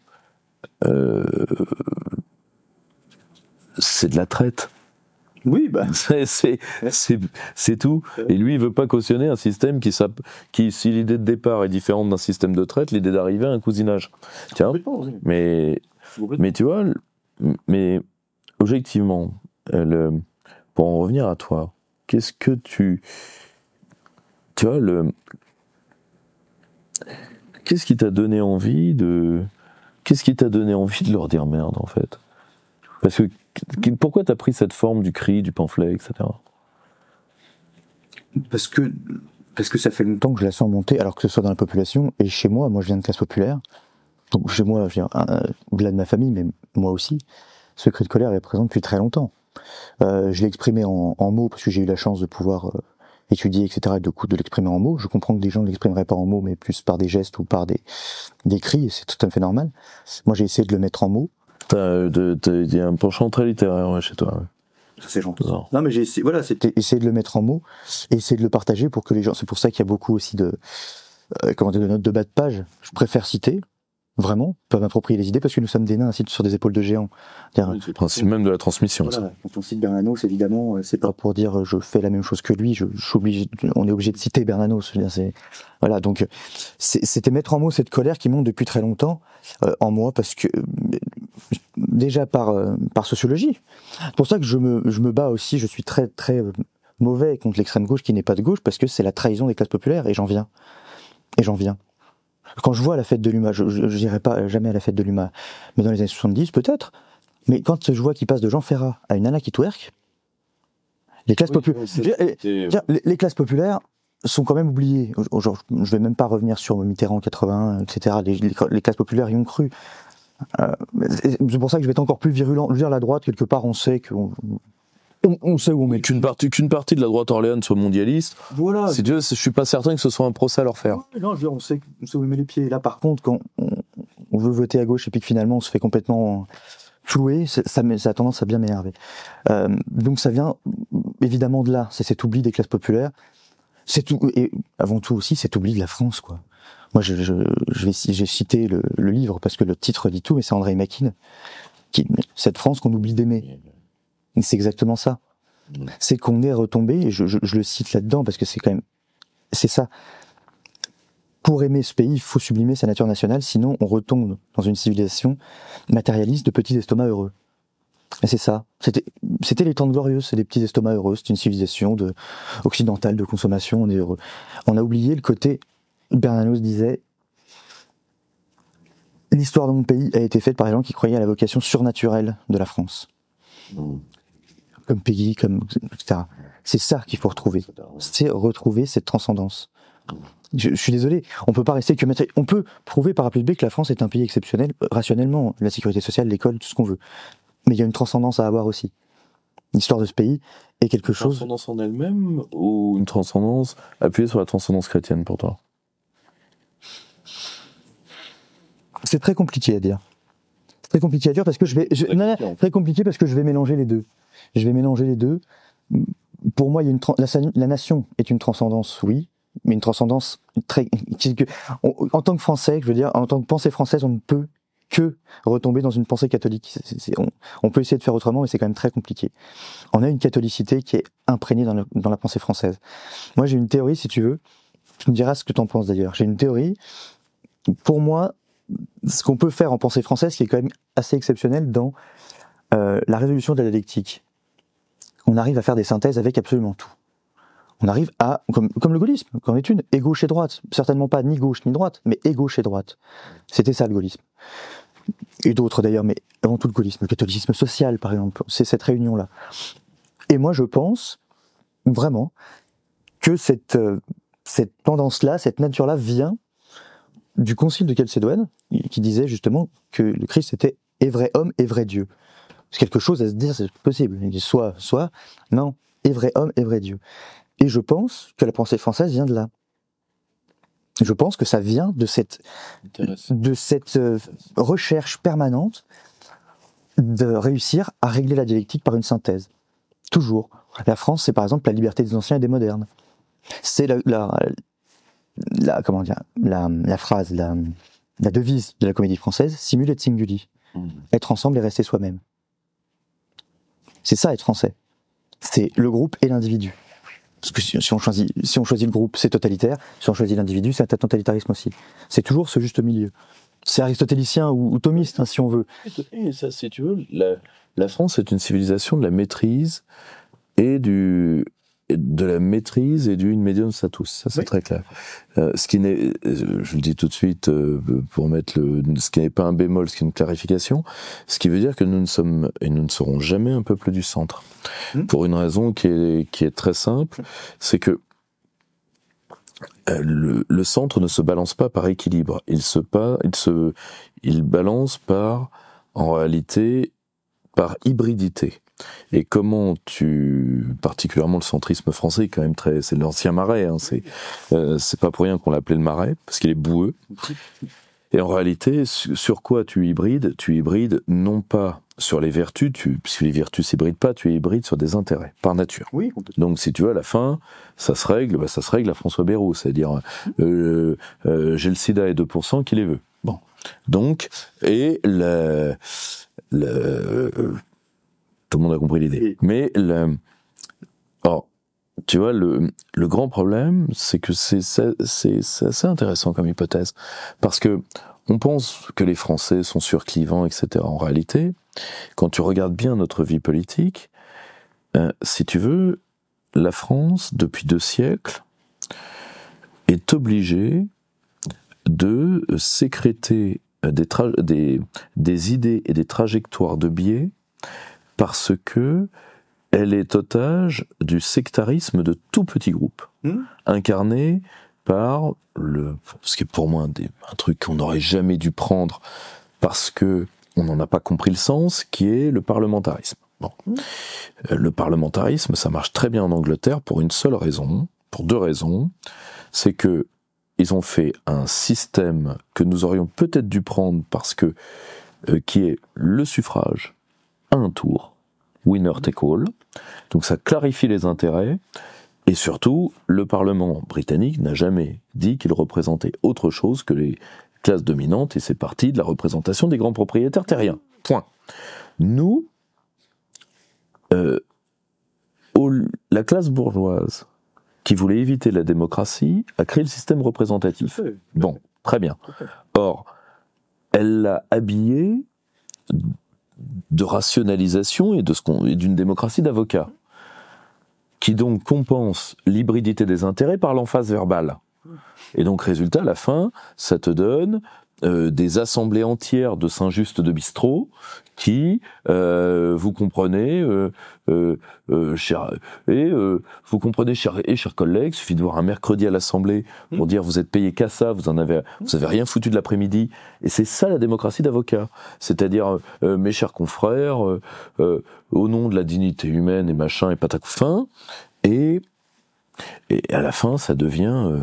c'est de la traite.
Oui,
c'est tout. Et lui, il veut pas cautionner un système qui, si l'idée de départ est différente d'un système de traite, l'idée d'arriver à un cousinage. Tiens. Oui. Mais tu vois, mais objectivement, pour en revenir à toi, qu'est-ce que tu vois, qu'est-ce qui t'a donné envie de leur dire merde, en fait? Parce que pourquoi t'as pris cette forme du cri, du pamphlet, etc.
Parce que ça fait longtemps que je la sens monter, alors que ce soit dans la population, et chez moi je viens de classe populaire, donc chez moi, je viens au-delà de ma famille, mais moi aussi, ce cri de colère est présent depuis très longtemps. Je l'ai exprimé en mots, parce que j'ai eu la chance de pouvoir étudier, etc., et de l'exprimer en mots. Je comprends que des gens ne l'exprimeraient pas en mots, mais plus par des gestes ou par des cris, et c'est tout à fait normal. Moi, j'ai essayé de le mettre en mots.
Il y a un penchant très littéraire chez toi.
Ça, c'est gentil. Non, mais j'ai essayé, voilà, c'était essayer de le mettre en mots, et essayer de le partager pour que les gens. C'est pour ça qu'il y a beaucoup aussi de notes de bas de page. Je préfère citer, vraiment, pas m'approprier les idées, parce que nous sommes des nains assis sur des épaules de géants.
C'est le principe même de la transmission.
Voilà, ça. Quand on cite Bernanos, évidemment, c'est pas pour dire je fais la même chose que lui. On est obligé de citer Bernanos. Voilà, donc c'était mettre en mots cette colère qui monte depuis très longtemps en moi, parce que déjà par sociologie. C'est pour ça que je me bats aussi. Je suis très très mauvais contre l'extrême gauche qui n'est pas de gauche, parce que c'est la trahison des classes populaires, et j'en viens. Quand je vois la fête de l'UMA, je n'irai pas jamais à la fête de l'UMA, mais dans les années 70 peut-être, mais quand je vois qu'il passe de Jean Ferrat à une nana qui twerk, les classes populaires, sont quand même oubliées. Je vais même pas revenir sur Mitterrand 81, etc. Les classes populaires y ont cru. C'est pour ça que je vais être encore plus virulent. Je veux dire, la droite, quelque part, on sait on sait où on met.
Qu'une partie de la droite orléane soit mondialiste,
voilà.
Si Dieu, je suis pas certain que ce soit un procès à leur faire.
Non, je veux dire, on sait où on met les pieds. Là, par contre, quand on veut voter à gauche et puis que finalement on se fait complètement flouer, ça a tendance à bien m'énerver. Donc ça vient évidemment de là, c'est cet oubli des classes populaires. C'est tout, et avant tout aussi cet oubli de la France, quoi. Moi, j'ai cité le livre parce que le titre dit tout, mais c'est André Makin, cette France qu'on oublie d'aimer. Et c'est exactement ça. C'est qu'on est retombé, et je le cite là-dedans parce que c'est ça. Pour aimer ce pays, il faut sublimer sa nature nationale, sinon on retombe dans une civilisation matérialiste de petits estomacs heureux. Et c'est ça. C'était les temps de glorieux, c'est des petits estomacs heureux, c'est une civilisation occidentale de consommation, on est heureux. On a oublié le côté, Bernanos disait, l'histoire de mon pays a été faite par des gens qui croyaient à la vocation surnaturelle de la France. Comme pays, etc. C'est ça qu'il faut retrouver. C'est retrouver cette transcendance. Je suis désolé, on peut pas rester que on peut prouver par A plus B que la France est un pays exceptionnel, rationnellement, la sécurité sociale, l'école, tout ce qu'on veut. Mais il y a une transcendance à avoir aussi. L'histoire de ce pays est quelque chose...
Une transcendance en elle-même ou une transcendance appuyée sur la transcendance chrétienne pour toi?
C'est très compliqué à dire. Très compliqué à dire parce que très compliqué parce que je vais mélanger les deux. Pour moi, il y a la nation est une transcendance, oui, mais une transcendance en tant que Français, je veux dire, en tant que pensée française, on ne peut que retomber dans une pensée catholique. On peut essayer de faire autrement, mais c'est quand même très compliqué. On a une catholicité qui est imprégnée dans la pensée française. Moi, j'ai une théorie, si tu veux. Tu me diras ce que tu en penses d'ailleurs. J'ai une théorie. Pour moi, ce qu'on peut faire en pensée française, qui est quand même assez exceptionnel dans la résolution de la dialectique. On arrive à faire des synthèses avec absolument tout. On arrive à, comme le gaullisme, qu'en est une, et gauche et droite. Certainement pas ni gauche ni droite, mais et gauche et droite. C'était ça le gaullisme. Et d'autres d'ailleurs, mais avant tout le gaullisme, le catholicisme social par exemple, c'est cette réunion-là. Et moi je pense vraiment que cette tendance-là, cette nature-là vient du concile de Chalcédoine, qui disait justement que le Christ était et vrai homme et vrai Dieu. C'est quelque chose à se dire, c'est possible. Il dit soit, non, et vrai homme et vrai Dieu. Et je pense que la pensée française vient de là. Je pense que ça vient de cette recherche permanente de réussir à régler la dialectique par une synthèse. Toujours. La France, c'est par exemple la liberté des anciens et des modernes. C'est la phrase, la devise de la Comédie Française, simul et singuli. Être ensemble et rester soi-même. C'est ça être français. C'est le groupe et l'individu. Parce que si on choisit le groupe, c'est totalitaire. Si on choisit l'individu, c'est un totalitarisme aussi. C'est toujours ce juste milieu. C'est aristotélicien ou thomiste, hein, si on veut.
Et ça, si tu veux, la France est une civilisation de la maîtrise et de la maîtrise et du in medium status. Ça, c'est très clair. Ce qui n'est, je le dis tout de suite pour mettre ce qui n'est pas un bémol, ce qui est une clarification, ce qui veut dire que nous ne sommes et nous ne serons jamais un peuple du centre. Pour une raison qui est très simple, c'est que le centre ne se balance pas par équilibre. Il balance en réalité, par hybridité. Et particulièrement le centrisme français, quand même c'est l'ancien Marais, hein, c'est pas pour rien qu'on l'appelait le Marais, parce qu'il est boueux. Et en réalité, sur quoi tu hybrides? Tu hybrides non pas sur les vertus, puisque les vertus s'hybrident pas, tu hybrides sur des intérêts, par nature.
Oui, complètement.
Donc si tu veux, à la fin, ça se règle à François Bayrou, c'est-à-dire j'ai le sida et 2% qui les veut. Bon. Donc, et tout le monde a compris l'idée. Mais tu vois, le grand problème, c'est que c'est assez intéressant comme hypothèse, parce que on pense que les Français sont surclivants, etc. En réalité, quand tu regardes bien notre vie politique, si tu veux, la France, depuis 2 siècles, est obligée de sécréter des idées et des trajectoires de biais parce que elle est otage du sectarisme de tout petit groupe. incarné par ce qui est pour moi un truc qu'on n'aurait jamais dû prendre parce que on n'en a pas compris le sens, qui est le parlementarisme. Bon. Le parlementarisme, ça marche très bien en Angleterre pour une seule raison, pour deux raisons. C'est que ils ont fait un système que nous aurions peut-être dû prendre parce que qui est le suffrage à un tour, winner take all. Donc ça clarifie les intérêts. Et surtout, le Parlement britannique n'a jamais dit qu'il représentait autre chose que les classes dominantes, et c'est parti de la représentation des grands propriétaires terriens. Point. Nous, la classe bourgeoise, qui voulait éviter la démocratie, a créé le système représentatif. Bon, très bien. Or, elle l'a habillé de rationalisation et d'une démocratie d'avocats, qui donc compense l'hybridité des intérêts par l'emphase verbale. Et donc, résultat, à la fin, ça te donne des assemblées entières de Saint-Just de Bistrot qui, vous comprenez, chers collègues, suffit de voir un mercredi à l'Assemblée pour dire vous êtes payés qu'à ça, vous avez rien foutu de l'après-midi. Et c'est ça la démocratie d'avocat. C'est-à-dire, mes chers confrères, au nom de la dignité humaine et machin et patacoufin, et à la fin, ça devient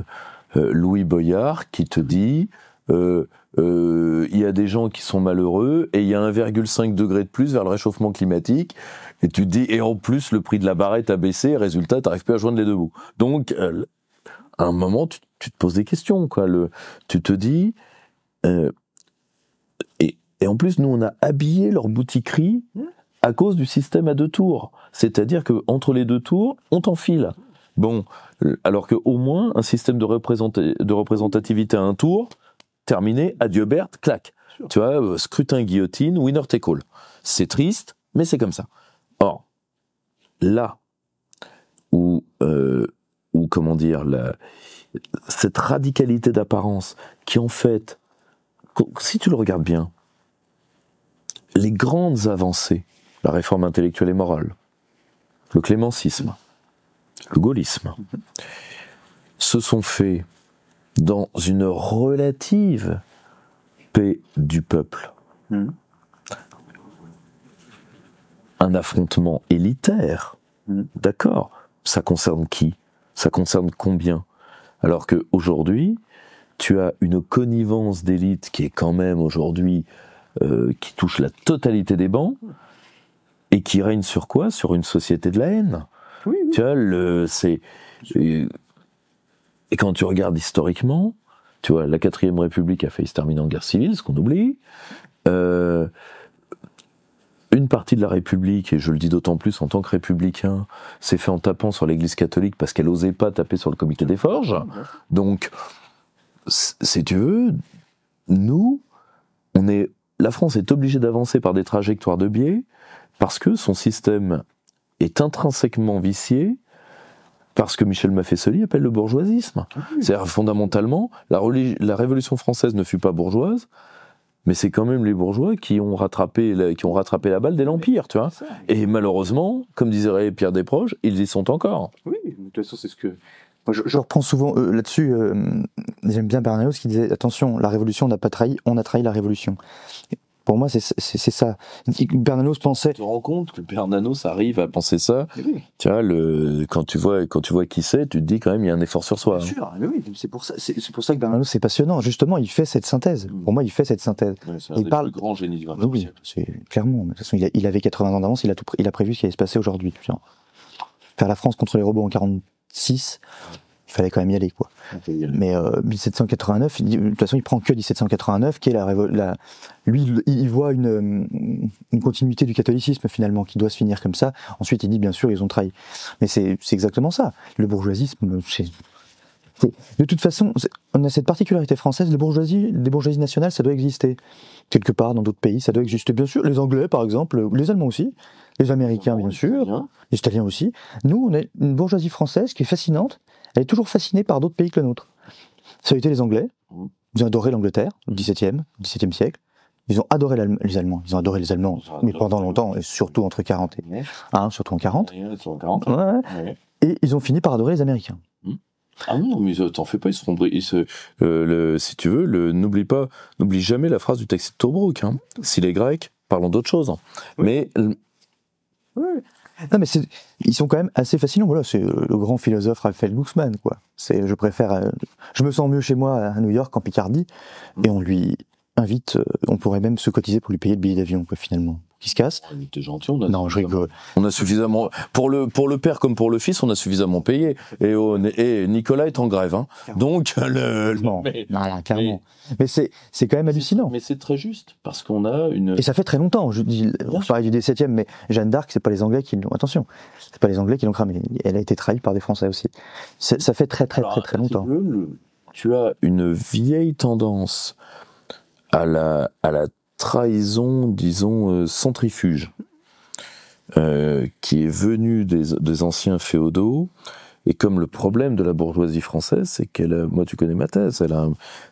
Louis Boyard qui te dit il y a des gens qui sont malheureux et il y a 1,5 degré de plus vers le réchauffement climatique, et tu te dis, et en plus le prix de la barrette a baissé, résultat t'arrives plus à joindre les deux bouts. Donc à un moment tu te poses des questions, quoi. Tu te dis et en plus nous on a habillé leur boutiquerie à cause du système à deux tours, c'est-à-dire que entre les deux tours on t'enfile. Bon, alors que au moins un système de représentativité à un tour, terminé, adieu Berthe, clac. Sure. Tu vois, scrutin guillotine, winner take all. C'est triste, mais c'est comme ça. Or, là où comment dire, cette radicalité d'apparence qui en fait, si tu le regardes bien, les grandes avancées, la réforme intellectuelle et morale, le clémencisme, le gaullisme, se sont faits dans une relative paix du peuple. Un affrontement élitaire, d'accord, ça concerne qui? Ça concerne combien? Alors qu'aujourd'hui, tu as une connivence d'élite qui est quand même aujourd'hui, qui touche la totalité des bancs, et qui règne sur quoi? Sur une société de la haine. Oui. Tu vois, et quand tu regardes historiquement, tu vois, la 4ème République a failli se terminer en guerre civile, ce qu'on oublie. Une partie de la République, et je le dis d'autant plus en tant que républicain, s'est fait en tapant sur l'Église catholique parce qu'elle n'osait pas taper sur le Comité des Forges. Donc, si tu veux, la France est obligée d'avancer par des trajectoires de biais parce que son système est intrinsèquement vicié, parce que Michel Maffesoli appelle le bourgeoisisme. C'est-à-dire, fondamentalement, la Révolution française ne fut pas bourgeoise, mais c'est quand même les bourgeois qui ont rattrapé la balle dès l'Empire, tu vois. Et malheureusement, comme disait Pierre Desproges, ils y sont encore.
Oui, de toute façon, c'est ce que... Moi, je reprends souvent là-dessus, j'aime bien Bernanos qui disait, attention, la Révolution, on n'a pas trahi, on a trahi la Révolution. Pour moi, c'est ça. Bernanos pensait...
Tu te rends compte que Bernanos arrive à penser ça? Oui. Tu vois, quand tu vois qui c'est, tu te dis quand même, il y a un effort sur soi.
Bien sûr, mais oui, c'est pour ça que Bernanos, c'est passionnant. Justement, il fait cette synthèse. Pour moi, il fait cette synthèse.
Ouais, c'est un des plus grands génies du XXe siècle.
Oui, c'est clairement. De toute façon, il avait 80 ans d'avance, il a prévu ce qui allait se passer aujourd'hui. Faire la France contre les robots en 46... il fallait quand même y aller, quoi. Mais 1789, de toute façon, il prend que 1789, qui est lui, il voit une continuité du catholicisme, finalement, qui doit se finir comme ça. Ensuite, il dit, bien sûr, ils ont trahi. Mais c'est exactement ça. Le bourgeoisisme, de toute façon, on a cette particularité française, des bourgeoisies nationales, ça doit exister. Quelque part, dans d'autres pays, ça doit exister. Bien sûr, les Anglais, par exemple, les Allemands aussi, les Américains, bien sûr, les Italiens aussi. Nous, on a une bourgeoisie française qui est fascinante. Elle est toujours fascinée par d'autres pays que le nôtre. Ça a été les Anglais. Ils ont adoré l'Angleterre, au XVIIe siècle. Ils ont adoré les Allemands. Ils ont adoré les Allemands, mais pendant longtemps, et surtout entre 40 et... surtout en 40.
Ouais.
Et ils ont fini par adorer les Américains.
Ah non, mais t'en fais pas, ils seront si tu veux, n'oublie jamais la phrase du taxi de Tobruk. Hein. S'il est grec, parlons d'autre chose. Hein. Oui. Mais
non, mais ils sont quand même assez fascinants. Voilà, c'est le grand philosophe Raphaël Glucksmann, quoi. Je me sens mieux chez moi à New York qu'en Picardie, et on lui invite, on pourrait même se cotiser pour lui payer le billet d'avion, quoi, finalement. Qui se casse.
T'es gentil,
non, je rigole.
On a suffisamment, pour le père comme pour le fils, on a suffisamment payé. Et Nicolas est en grève, hein. Donc,
non, clairement. Mais c'est quand même hallucinant.
Mais c'est très juste, parce qu'on a
Et ça fait très longtemps, on parlait du XVIIe, mais Jeanne d'Arc, c'est pas les Anglais qui l'ont, attention, c'est pas les Anglais qui l'ont cramé. Elle a été trahie par des Français aussi. Ça fait très longtemps.
Tu as une vieille tendance à la trahison, disons, centrifuge, qui est venue des anciens féodaux, et comme le problème de la bourgeoisie française, c'est moi tu connais ma thèse,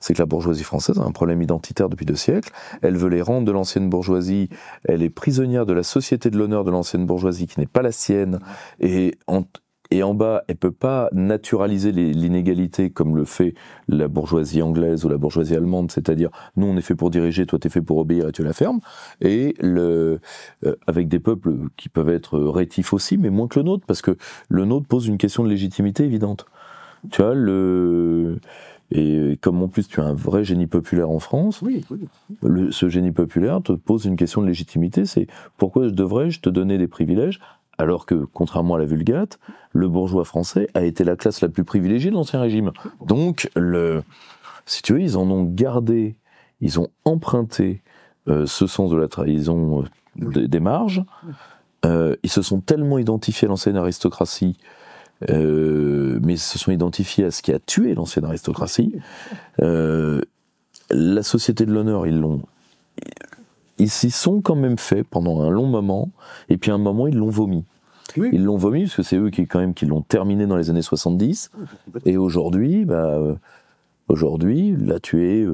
c'est que la bourgeoisie française a un problème identitaire depuis 2 siècles, elle veut les rentes de l'ancienne bourgeoisie, elle est prisonnière de la société de l'honneur de l'ancienne bourgeoisie qui n'est pas la sienne, et en bas, elle peut pas naturaliser l'inégalité comme le fait la bourgeoisie anglaise ou la bourgeoisie allemande, c'est-à-dire nous on est fait pour diriger, toi t'es fait pour obéir et tu la fermes. Et avec des peuples qui peuvent être rétifs aussi, mais moins que le nôtre, parce que le nôtre pose une question de légitimité évidente. Tu vois et comme en plus tu as un vrai génie populaire en France, ce génie populaire te pose une question de légitimité, c'est pourquoi devrais-je te donner des privilèges? Alors que, contrairement à la Vulgate, le bourgeois français a été la classe la plus privilégiée de l'Ancien Régime. Donc, si tu veux, ils en ont gardé, ils ont emprunté ce sens de la trahison des marges. Ils se sont tellement identifiés à l'ancienne aristocratie, mais ils se sont identifiés à ce qui a tué l'ancienne aristocratie. La société de l'honneur, ils s'y sont quand même fait pendant un long moment, et puis à un moment, ils l'ont vomi. Oui. Ils l'ont vomi, parce que c'est eux qui l'ont terminé dans les années 70, et aujourd'hui, là, tu es...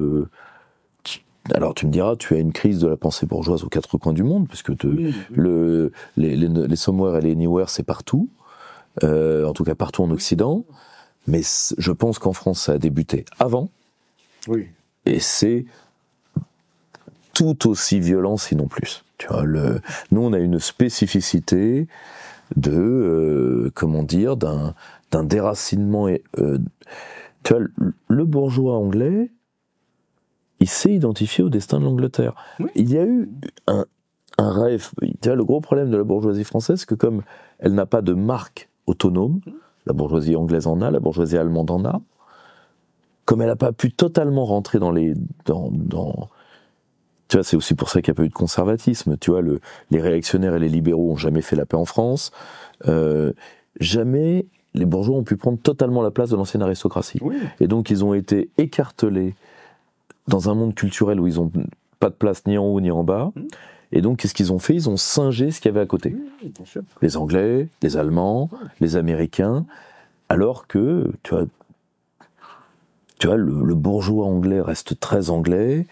alors, tu me diras, tu as une crise de la pensée bourgeoise aux 4 coins du monde, parce que les somewhere et les anywhere, c'est partout, en tout cas partout en Occident, mais je pense qu'en France, ça a débuté avant, et c'est tout aussi violent, sinon plus. Tu vois, nous, on a une spécificité d'un déracinement. Tu vois, le bourgeois anglais, il s'est identifié au destin de l'Angleterre. Oui. Il y a eu un rêve. Tu vois, le gros problème de la bourgeoisie française, c'est que comme elle n'a pas de marque autonome, la bourgeoisie anglaise en a, la bourgeoisie allemande en a, comme elle n'a pas pu totalement rentrer tu vois, c'est aussi pour ça qu'il n'y a pas eu de conservatisme. Tu vois, les réactionnaires et les libéraux ont jamais fait la paix en France. Jamais les bourgeois ont pu prendre totalement la place de l'ancienne aristocratie. Oui. Et donc, ils ont été écartelés dans un monde culturel où ils n'ont pas de place ni en haut ni en bas. Et donc, qu'est-ce qu'ils ont fait? Ils ont singé ce qu'il y avait à côté. Oui, bien sûr. Les Anglais, les Allemands, les Américains. Alors que, tu vois, le bourgeois anglais reste très anglais.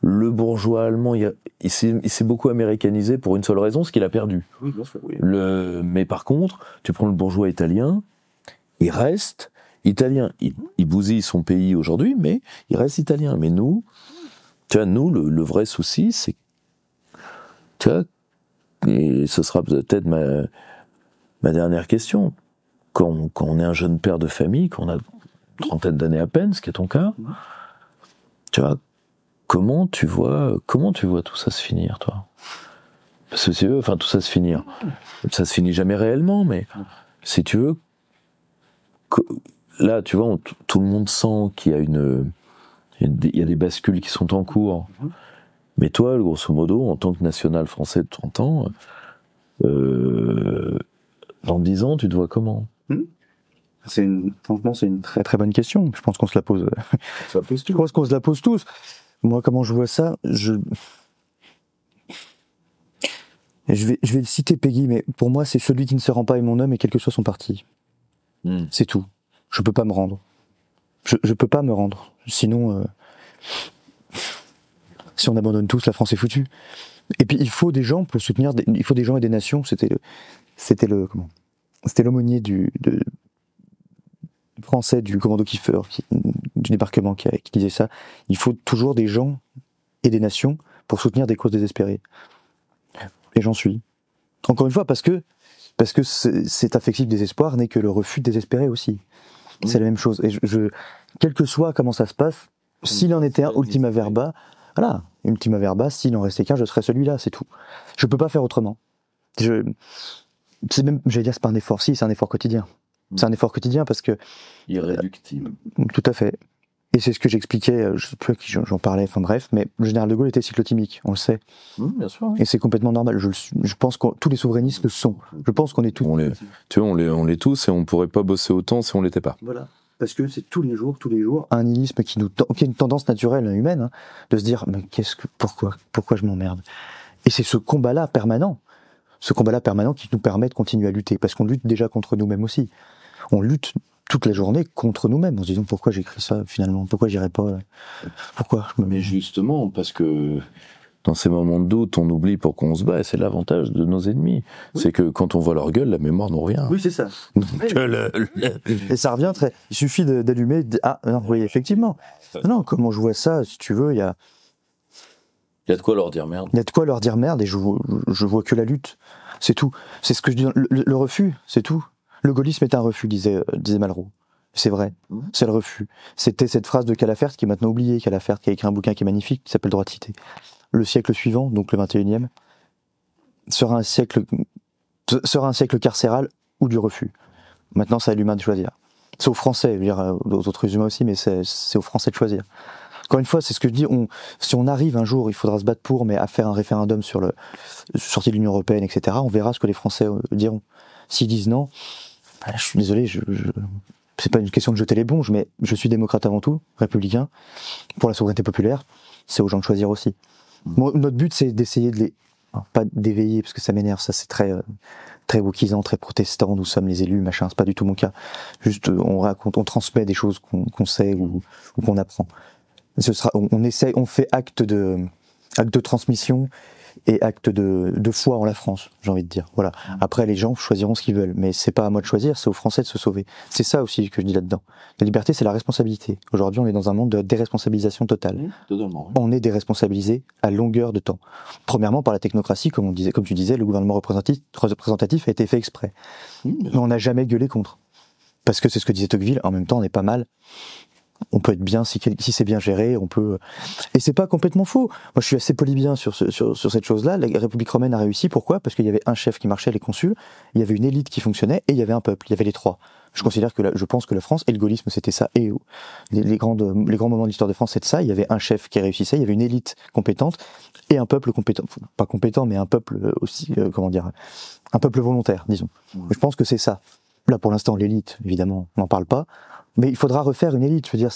Le bourgeois allemand, il s'est beaucoup américanisé pour une seule raison, c'est qu'il a perdu. Oui, bien sûr, oui. Mais par contre, tu prends le bourgeois italien, il reste italien. Il bousille son pays aujourd'hui, mais il reste italien. Mais nous, tu vois, le vrai souci, c'est, tu vois, et ce sera peut-être ma dernière question. Quand on est un jeune père de famille, qu'on a 30 d'années à peine, ce qui est ton cas, tu vois, comment tu vois tout ça se finir, toi? Parce que si tu veux, tout ça se finir, ça se finit jamais réellement, mais si tu veux, là, tu vois, tout le monde sent qu'il y a il y a des bascules qui sont en cours, mais toi, grosso modo, en tant que national français de 30 ans, dans 10 ans, tu te vois comment?
Franchement, c'est une très très bonne question. Je pense qu'on se la pose. Je pense qu'on se la pose tous. Moi, comment je vois ça, je vais citer Peggy, mais pour moi, c'est celui qui ne se rend pas est mon homme, et quel que soit son parti. C'est tout. Je peux pas me rendre. Je peux pas me rendre. Sinon, si on abandonne tous, la France est foutue. Et puis, il faut des gens pour soutenir. Il faut des gens et des nations. C'était l'aumônier français du commando Kiefer, du débarquement, qui disait ça. Il faut toujours des gens et des nations pour soutenir des causes désespérées. Et j'en suis. Encore une fois, parce que cet affectif désespoir n'est que le refus désespéré aussi. C'est la même chose. Et quel que soit comment ça se passe, s'il en était un ultima verba, voilà, ultima verba, s'il en restait qu'un, je serais celui-là, c'est tout. Je peux pas faire autrement. C'est même, j'allais dire, c'est pas un effort, si, c'est un effort quotidien. C'est un effort quotidien parce que...
Irréductible.
Tout à fait. Et c'est ce que j'expliquais, je sais plus à qui j'en parlais, enfin bref, mais le général de Gaulle était cyclotimique, on le sait.
Bien sûr. Oui.
Et c'est complètement normal. Je pense que tous les souverainistes le sont. Je pense qu'on est tous...
Tu vois, on l'est tous et on pourrait pas bosser autant si on l'était pas.
Voilà. Parce que c'est tous les jours, un nihilisme qui est une tendance naturelle humaine, hein, de se dire, mais pourquoi je m'emmerde? Et c'est ce combat-là permanent qui nous permet de continuer à lutter, parce qu'on lutte déjà contre nous-mêmes aussi. On lutte toute la journée contre nous-mêmes, en se disant pourquoi j'écris ça finalement, pourquoi j'irai pas, pourquoi.
Mais justement, parce que dans ces moments de doute, on oublie pourquoi on se bat, et c'est l'avantage de nos ennemis. Oui. C'est que quand on voit leur gueule, la mémoire nous revient.
Oui, c'est ça.
Donc,
et ça revient il suffit d'allumer, ah non, oui, effectivement. Non, comment je vois ça, si tu veux, il y a
de quoi leur dire merde.
Il y a de quoi leur dire merde, et je vois que la lutte. C'est tout. C'est ce que je dis, le refus, c'est tout. Le gaullisme est un refus, disait Malraux. C'est vrai, c'est le refus. C'était cette phrase de Calafert, qui est maintenant oubliée, Calafert, qui a écrit un bouquin qui est magnifique, qui s'appelle Droit de cité. Le siècle suivant, donc le 21e, sera un siècle carcéral ou du refus. Maintenant, c'est à l'humain de choisir. C'est aux Français, je veux dire, aux autres humains aussi, mais c'est aux Français de choisir. Encore une fois, c'est ce que je dis, si on arrive un jour, il faudra se battre pour, mais à faire un référendum sur sortie de l'Union Européenne, etc., on verra ce que les Français diront. S'ils disent non, je suis désolé, c'est pas une question de jeter l'éponge, mais je suis démocrate avant tout, républicain, pour la souveraineté populaire, c'est aux gens de choisir aussi. Notre but, c'est d'essayer pas d'éveiller, parce que ça m'énerve, ça c'est très wokisant, très protestant, nous sommes les élus, machin, c'est pas du tout mon cas. Juste, on raconte, on transmet des choses qu'on sait ou qu'on apprend. On fait acte de transmission et acte de foi en la France, j'ai envie de dire. Voilà. Après, les gens choisiront ce qu'ils veulent, mais c'est pas à moi de choisir, c'est aux Français de se sauver. C'est ça aussi que je dis là-dedans. La liberté, c'est la responsabilité. Aujourd'hui, on est dans un monde de déresponsabilisation totale.
Oui, totalement. Oui.
On est déresponsabilisé à longueur de temps. Premièrement, par la technocratie, comme tu disais, le gouvernement représentatif a été fait exprès. Mais on n'a jamais gueulé contre. Parce que c'est ce que disait Tocqueville, en même temps, on est pas mal. On peut être bien si c'est bien géré, on peut. Et c'est pas complètement faux. Moi, je suis assez polybien sur cette chose-là. La République romaine a réussi. Pourquoi ? Parce qu'il y avait un chef qui marchait, les consuls. Il y avait une élite qui fonctionnait et il y avait un peuple. Il y avait les trois. Je pense que la France et le gaullisme c'était ça. Et les grands moments de l'histoire de France c'est de ça. Il y avait un chef qui réussissait. Il y avait une élite compétente et un peuple compétent. Pas compétent, mais un peuple aussi. Un peuple volontaire, disons. Je pense que c'est ça. Là, pour l'instant, l'élite, évidemment, on n'en parle pas. Mais il faudra refaire une élite. Je veux dire,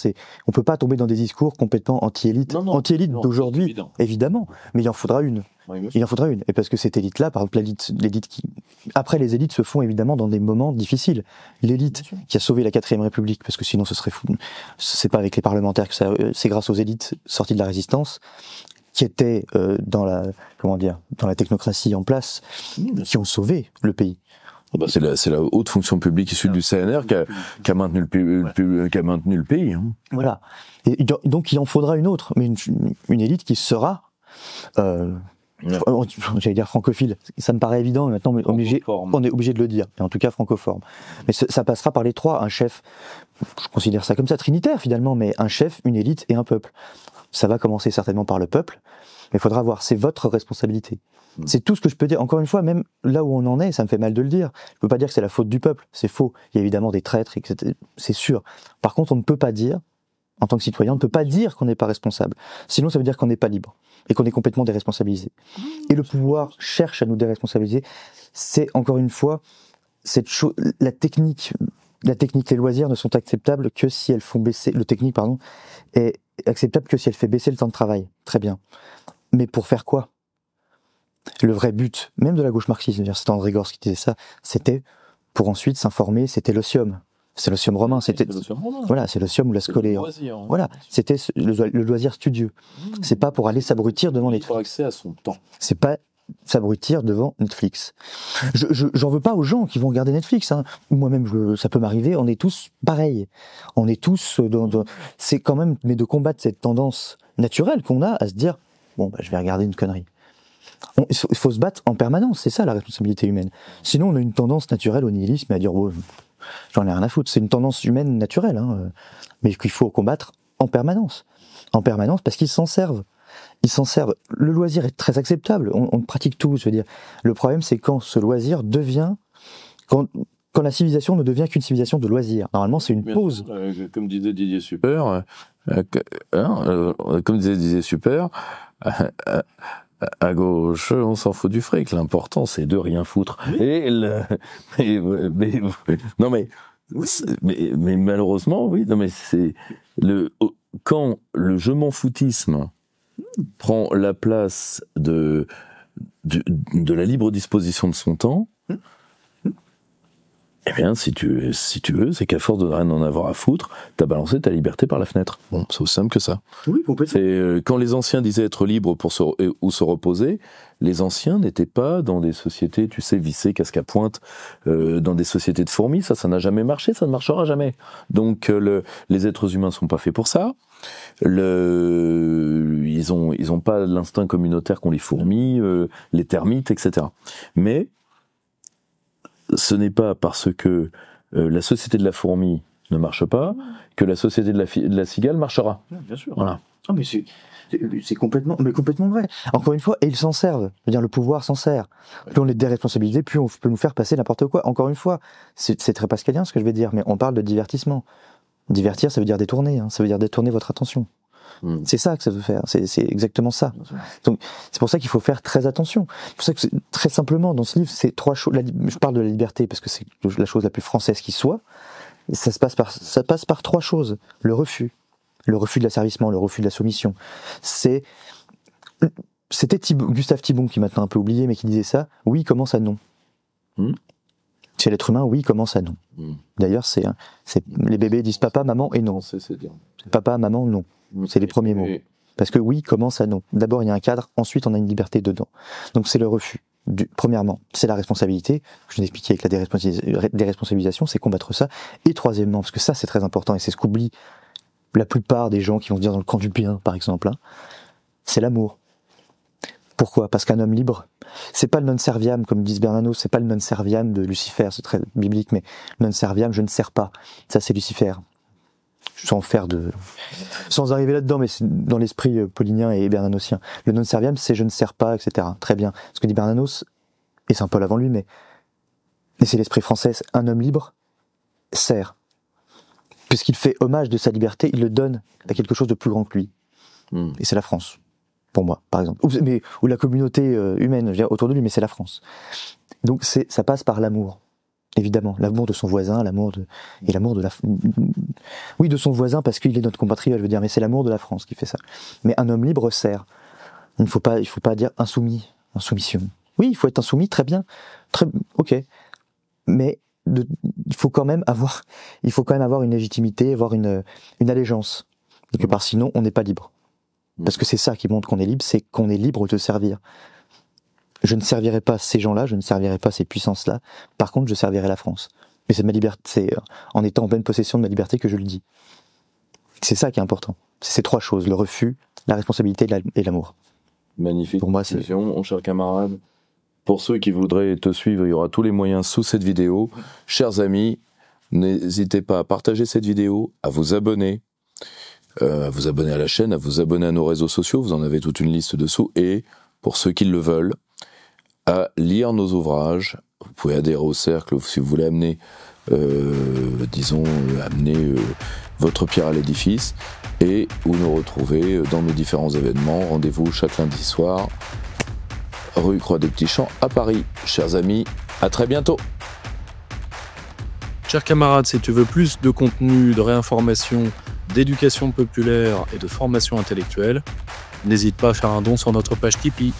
on peut pas tomber dans des discours complètement anti-élite. Anti-élite d'aujourd'hui, évidemment. Mais il en faudra une. Oui, il en faudra une. Et parce que cette élite-là, par exemple, l'élite qui, après les élites se font évidemment dans des moments difficiles. L'élite qui a sauvé la 4ème République, parce que sinon ce serait fou. C'est pas avec les parlementaires que ça, c'est grâce aux élites sorties de la résistance, qui étaient, dans la technocratie en place, qui ont sauvé le pays.
C'est la haute fonction publique issue du CNR qui a maintenu le pays. Hein.
Voilà. Et donc il en faudra une autre, mais une élite qui sera, j'allais dire francophile. Ça me paraît évident, mais maintenant on est obligé de le dire. Et en tout cas francoforme. Mais ça passera par les trois, un chef. Je considère ça comme ça, trinitaire finalement, mais un chef, une élite et un peuple. Ça va commencer certainement par le peuple, mais il faudra voir. C'est votre responsabilité. C'est tout ce que je peux dire. Encore une fois, même là où on en est, ça me fait mal de le dire. Je peux pas dire que c'est la faute du peuple. C'est faux. Il y a évidemment des traîtres, etc. C'est sûr. Par contre, on ne peut pas dire, en tant que citoyen, on ne peut pas dire qu'on n'est pas responsable. Sinon, ça veut dire qu'on n'est pas libre. Et qu'on est complètement déresponsabilisé. Et le pouvoir cherche à nous déresponsabiliser. C'est, encore une fois, cette chose, la technique, les loisirs ne sont acceptables que si elles font baisser, est acceptable que si elle fait baisser le temps de travail. Très bien. Mais pour faire quoi ? Le vrai but, même de la gauche marxiste, c'est André Gorz qui disait ça, c'était pour ensuite s'informer, c'était l'otium. C'est l'otium romain, voilà, c'est l'otium ou la scolée. Voilà, c'était le loisir studieux. C'est pas pour aller s'abrutir devant les...
Il faut accès à son temps.
C'est pas s'abrutir devant Netflix. J'en veux pas aux gens qui vont regarder Netflix. Hein. Moi-même, ça peut m'arriver. On est tous pareils. On est tous c'est quand même, mais de combattre cette tendance naturelle qu'on a à se dire, bon, bah, je vais regarder une connerie. Il faut se battre en permanence. C'est ça la responsabilité humaine. Sinon, on a une tendance naturelle au nihilisme et à dire, oh, j'en ai rien à foutre. C'est une tendance humaine naturelle, hein, mais qu'il faut combattre en permanence. En permanence, parce qu'ils s'en servent. Ils s'en servent. Le loisir est très acceptable. On pratique tout, je veux dire. Le problème, c'est quand ce loisir devient... Quand la civilisation ne devient qu'une civilisation de loisirs. Normalement, c'est une pause.
Comme disait Didier Super, à gauche, on s'en fout du fric. L'important, c'est de rien foutre. Oui. Mais malheureusement, oui. Non, mais c'est quand le je m'en foutisme prend la place de la libre disposition de son temps. Eh bien, si tu veux, c'est qu'à force de rien en avoir à foutre, t'as balancé ta liberté par la fenêtre. Bon, c'est aussi simple que ça.
Oui, complètement.
C'est quand les anciens disaient être libres ou se reposer, les anciens n'étaient pas dans des sociétés, tu sais, vissées, casque à pointe, dans des sociétés de fourmis. Ça n'a jamais marché, ça ne marchera jamais. Donc, les êtres humains sont pas faits pour ça. Ils ont pas l'instinct communautaire qu'ont les fourmis, les termites, etc. Mais ce n'est pas parce que la société de la fourmi ne marche pas que la société de la cigale marchera.
Bien sûr.
Voilà.
Oh, mais c'est complètement vrai. Encore une fois, et ils s'en servent. Je veux dire, le pouvoir s'en sert. Plus on est déresponsabilisé, plus on peut nous faire passer n'importe quoi. Encore une fois, c'est très pascalien ce que je vais dire, mais on parle de divertissement. Divertir, ça veut dire détourner. Hein, ça veut dire détourner votre attention. C'est ça que ça veut faire, c'est exactement ça. Donc c'est pour ça qu'il faut faire très attention. C'est pour ça que très simplement dans ce livre, c'est trois choses. Je parle de la liberté parce que c'est la chose la plus française qui soit. Et ça passe par trois choses. Le refus de l'asservissement, le refus de la soumission. C'était Gustave Thibon qui est maintenant un peu oublié, mais qui disait ça. Oui, comment ça non. Chez l'être humain, oui, comment ça non. D'ailleurs, les bébés disent papa, maman et non. C'est papa, maman, non. C'est les premiers mots. Parce que oui, comment ça non. D'abord, il y a un cadre, ensuite, on a une liberté dedans. Donc, c'est le refus. Premièrement, c'est la responsabilité. Je vous ai expliqué avec la déresponsabilisation, c'est combattre ça. Et troisièmement, parce que ça, c'est très important, et c'est ce qu'oublient la plupart des gens qui vont se dire dans le camp du bien, par exemple, hein, c'est l'amour. Pourquoi ? Parce qu'un homme libre, c'est pas le non serviam, comme disent Bernanos, c'est pas le non serviam de Lucifer, c'est très biblique, mais non serviam, je ne sers pas. Ça, c'est Lucifer. Sans arriver là-dedans, mais c'est dans l'esprit paulinien et bernanosien. Le non serviam, c'est je ne sers pas, etc. Très bien. Ce que dit Bernanos, et c'est un peu avant lui, mais c'est l'esprit français, un homme libre sert. Puisqu'il fait hommage de sa liberté, il le donne à quelque chose de plus grand que lui. Et c'est la France. Pour moi, par exemple. Ou la communauté humaine, je veux dire, autour de lui, mais c'est la France. Donc ça passe par l'amour. Évidemment, l'amour de son voisin, oui, de son voisin parce qu'il est notre compatriote, je veux dire, mais c'est l'amour de la France qui fait ça. Mais un homme libre sert. Il ne faut pas dire insoumis, insoumission. Oui, il faut être insoumis, très bien, ok. Mais il faut quand même avoir une légitimité, avoir une allégeance. Quelque part, sinon, on n'est pas libre. Parce que c'est ça qui montre qu'on est libre, c'est qu'on est libre de servir. Je ne servirai pas ces gens-là, je ne servirai pas ces puissances-là. Par contre, je servirai la France. Mais c'est ma liberté, c'est en étant en pleine possession de ma liberté que je le dis. C'est ça qui est important. C'est ces trois choses, le refus, la responsabilité et l'amour.
Magnifique.
Pour moi, c'est...
Mon cher camarade, pour ceux qui voudraient te suivre, il y aura tous les moyens sous cette vidéo. Chers amis, n'hésitez pas à partager cette vidéo, à vous abonner à la chaîne, à vous abonner à nos réseaux sociaux, vous en avez toute une liste dessous, et pour ceux qui le veulent, à lire nos ouvrages. Vous pouvez adhérer au cercle si vous voulez amener, votre pierre à l'édifice, et ou nous retrouver dans nos différents événements. Rendez-vous chaque lundi soir, rue Croix des Petits Champs à Paris. Chers amis, à très bientôt.
Chers camarades, si tu veux plus de contenu, de réinformation, d'éducation populaire et de formation intellectuelle, n'hésite pas à faire un don sur notre page Tipeee.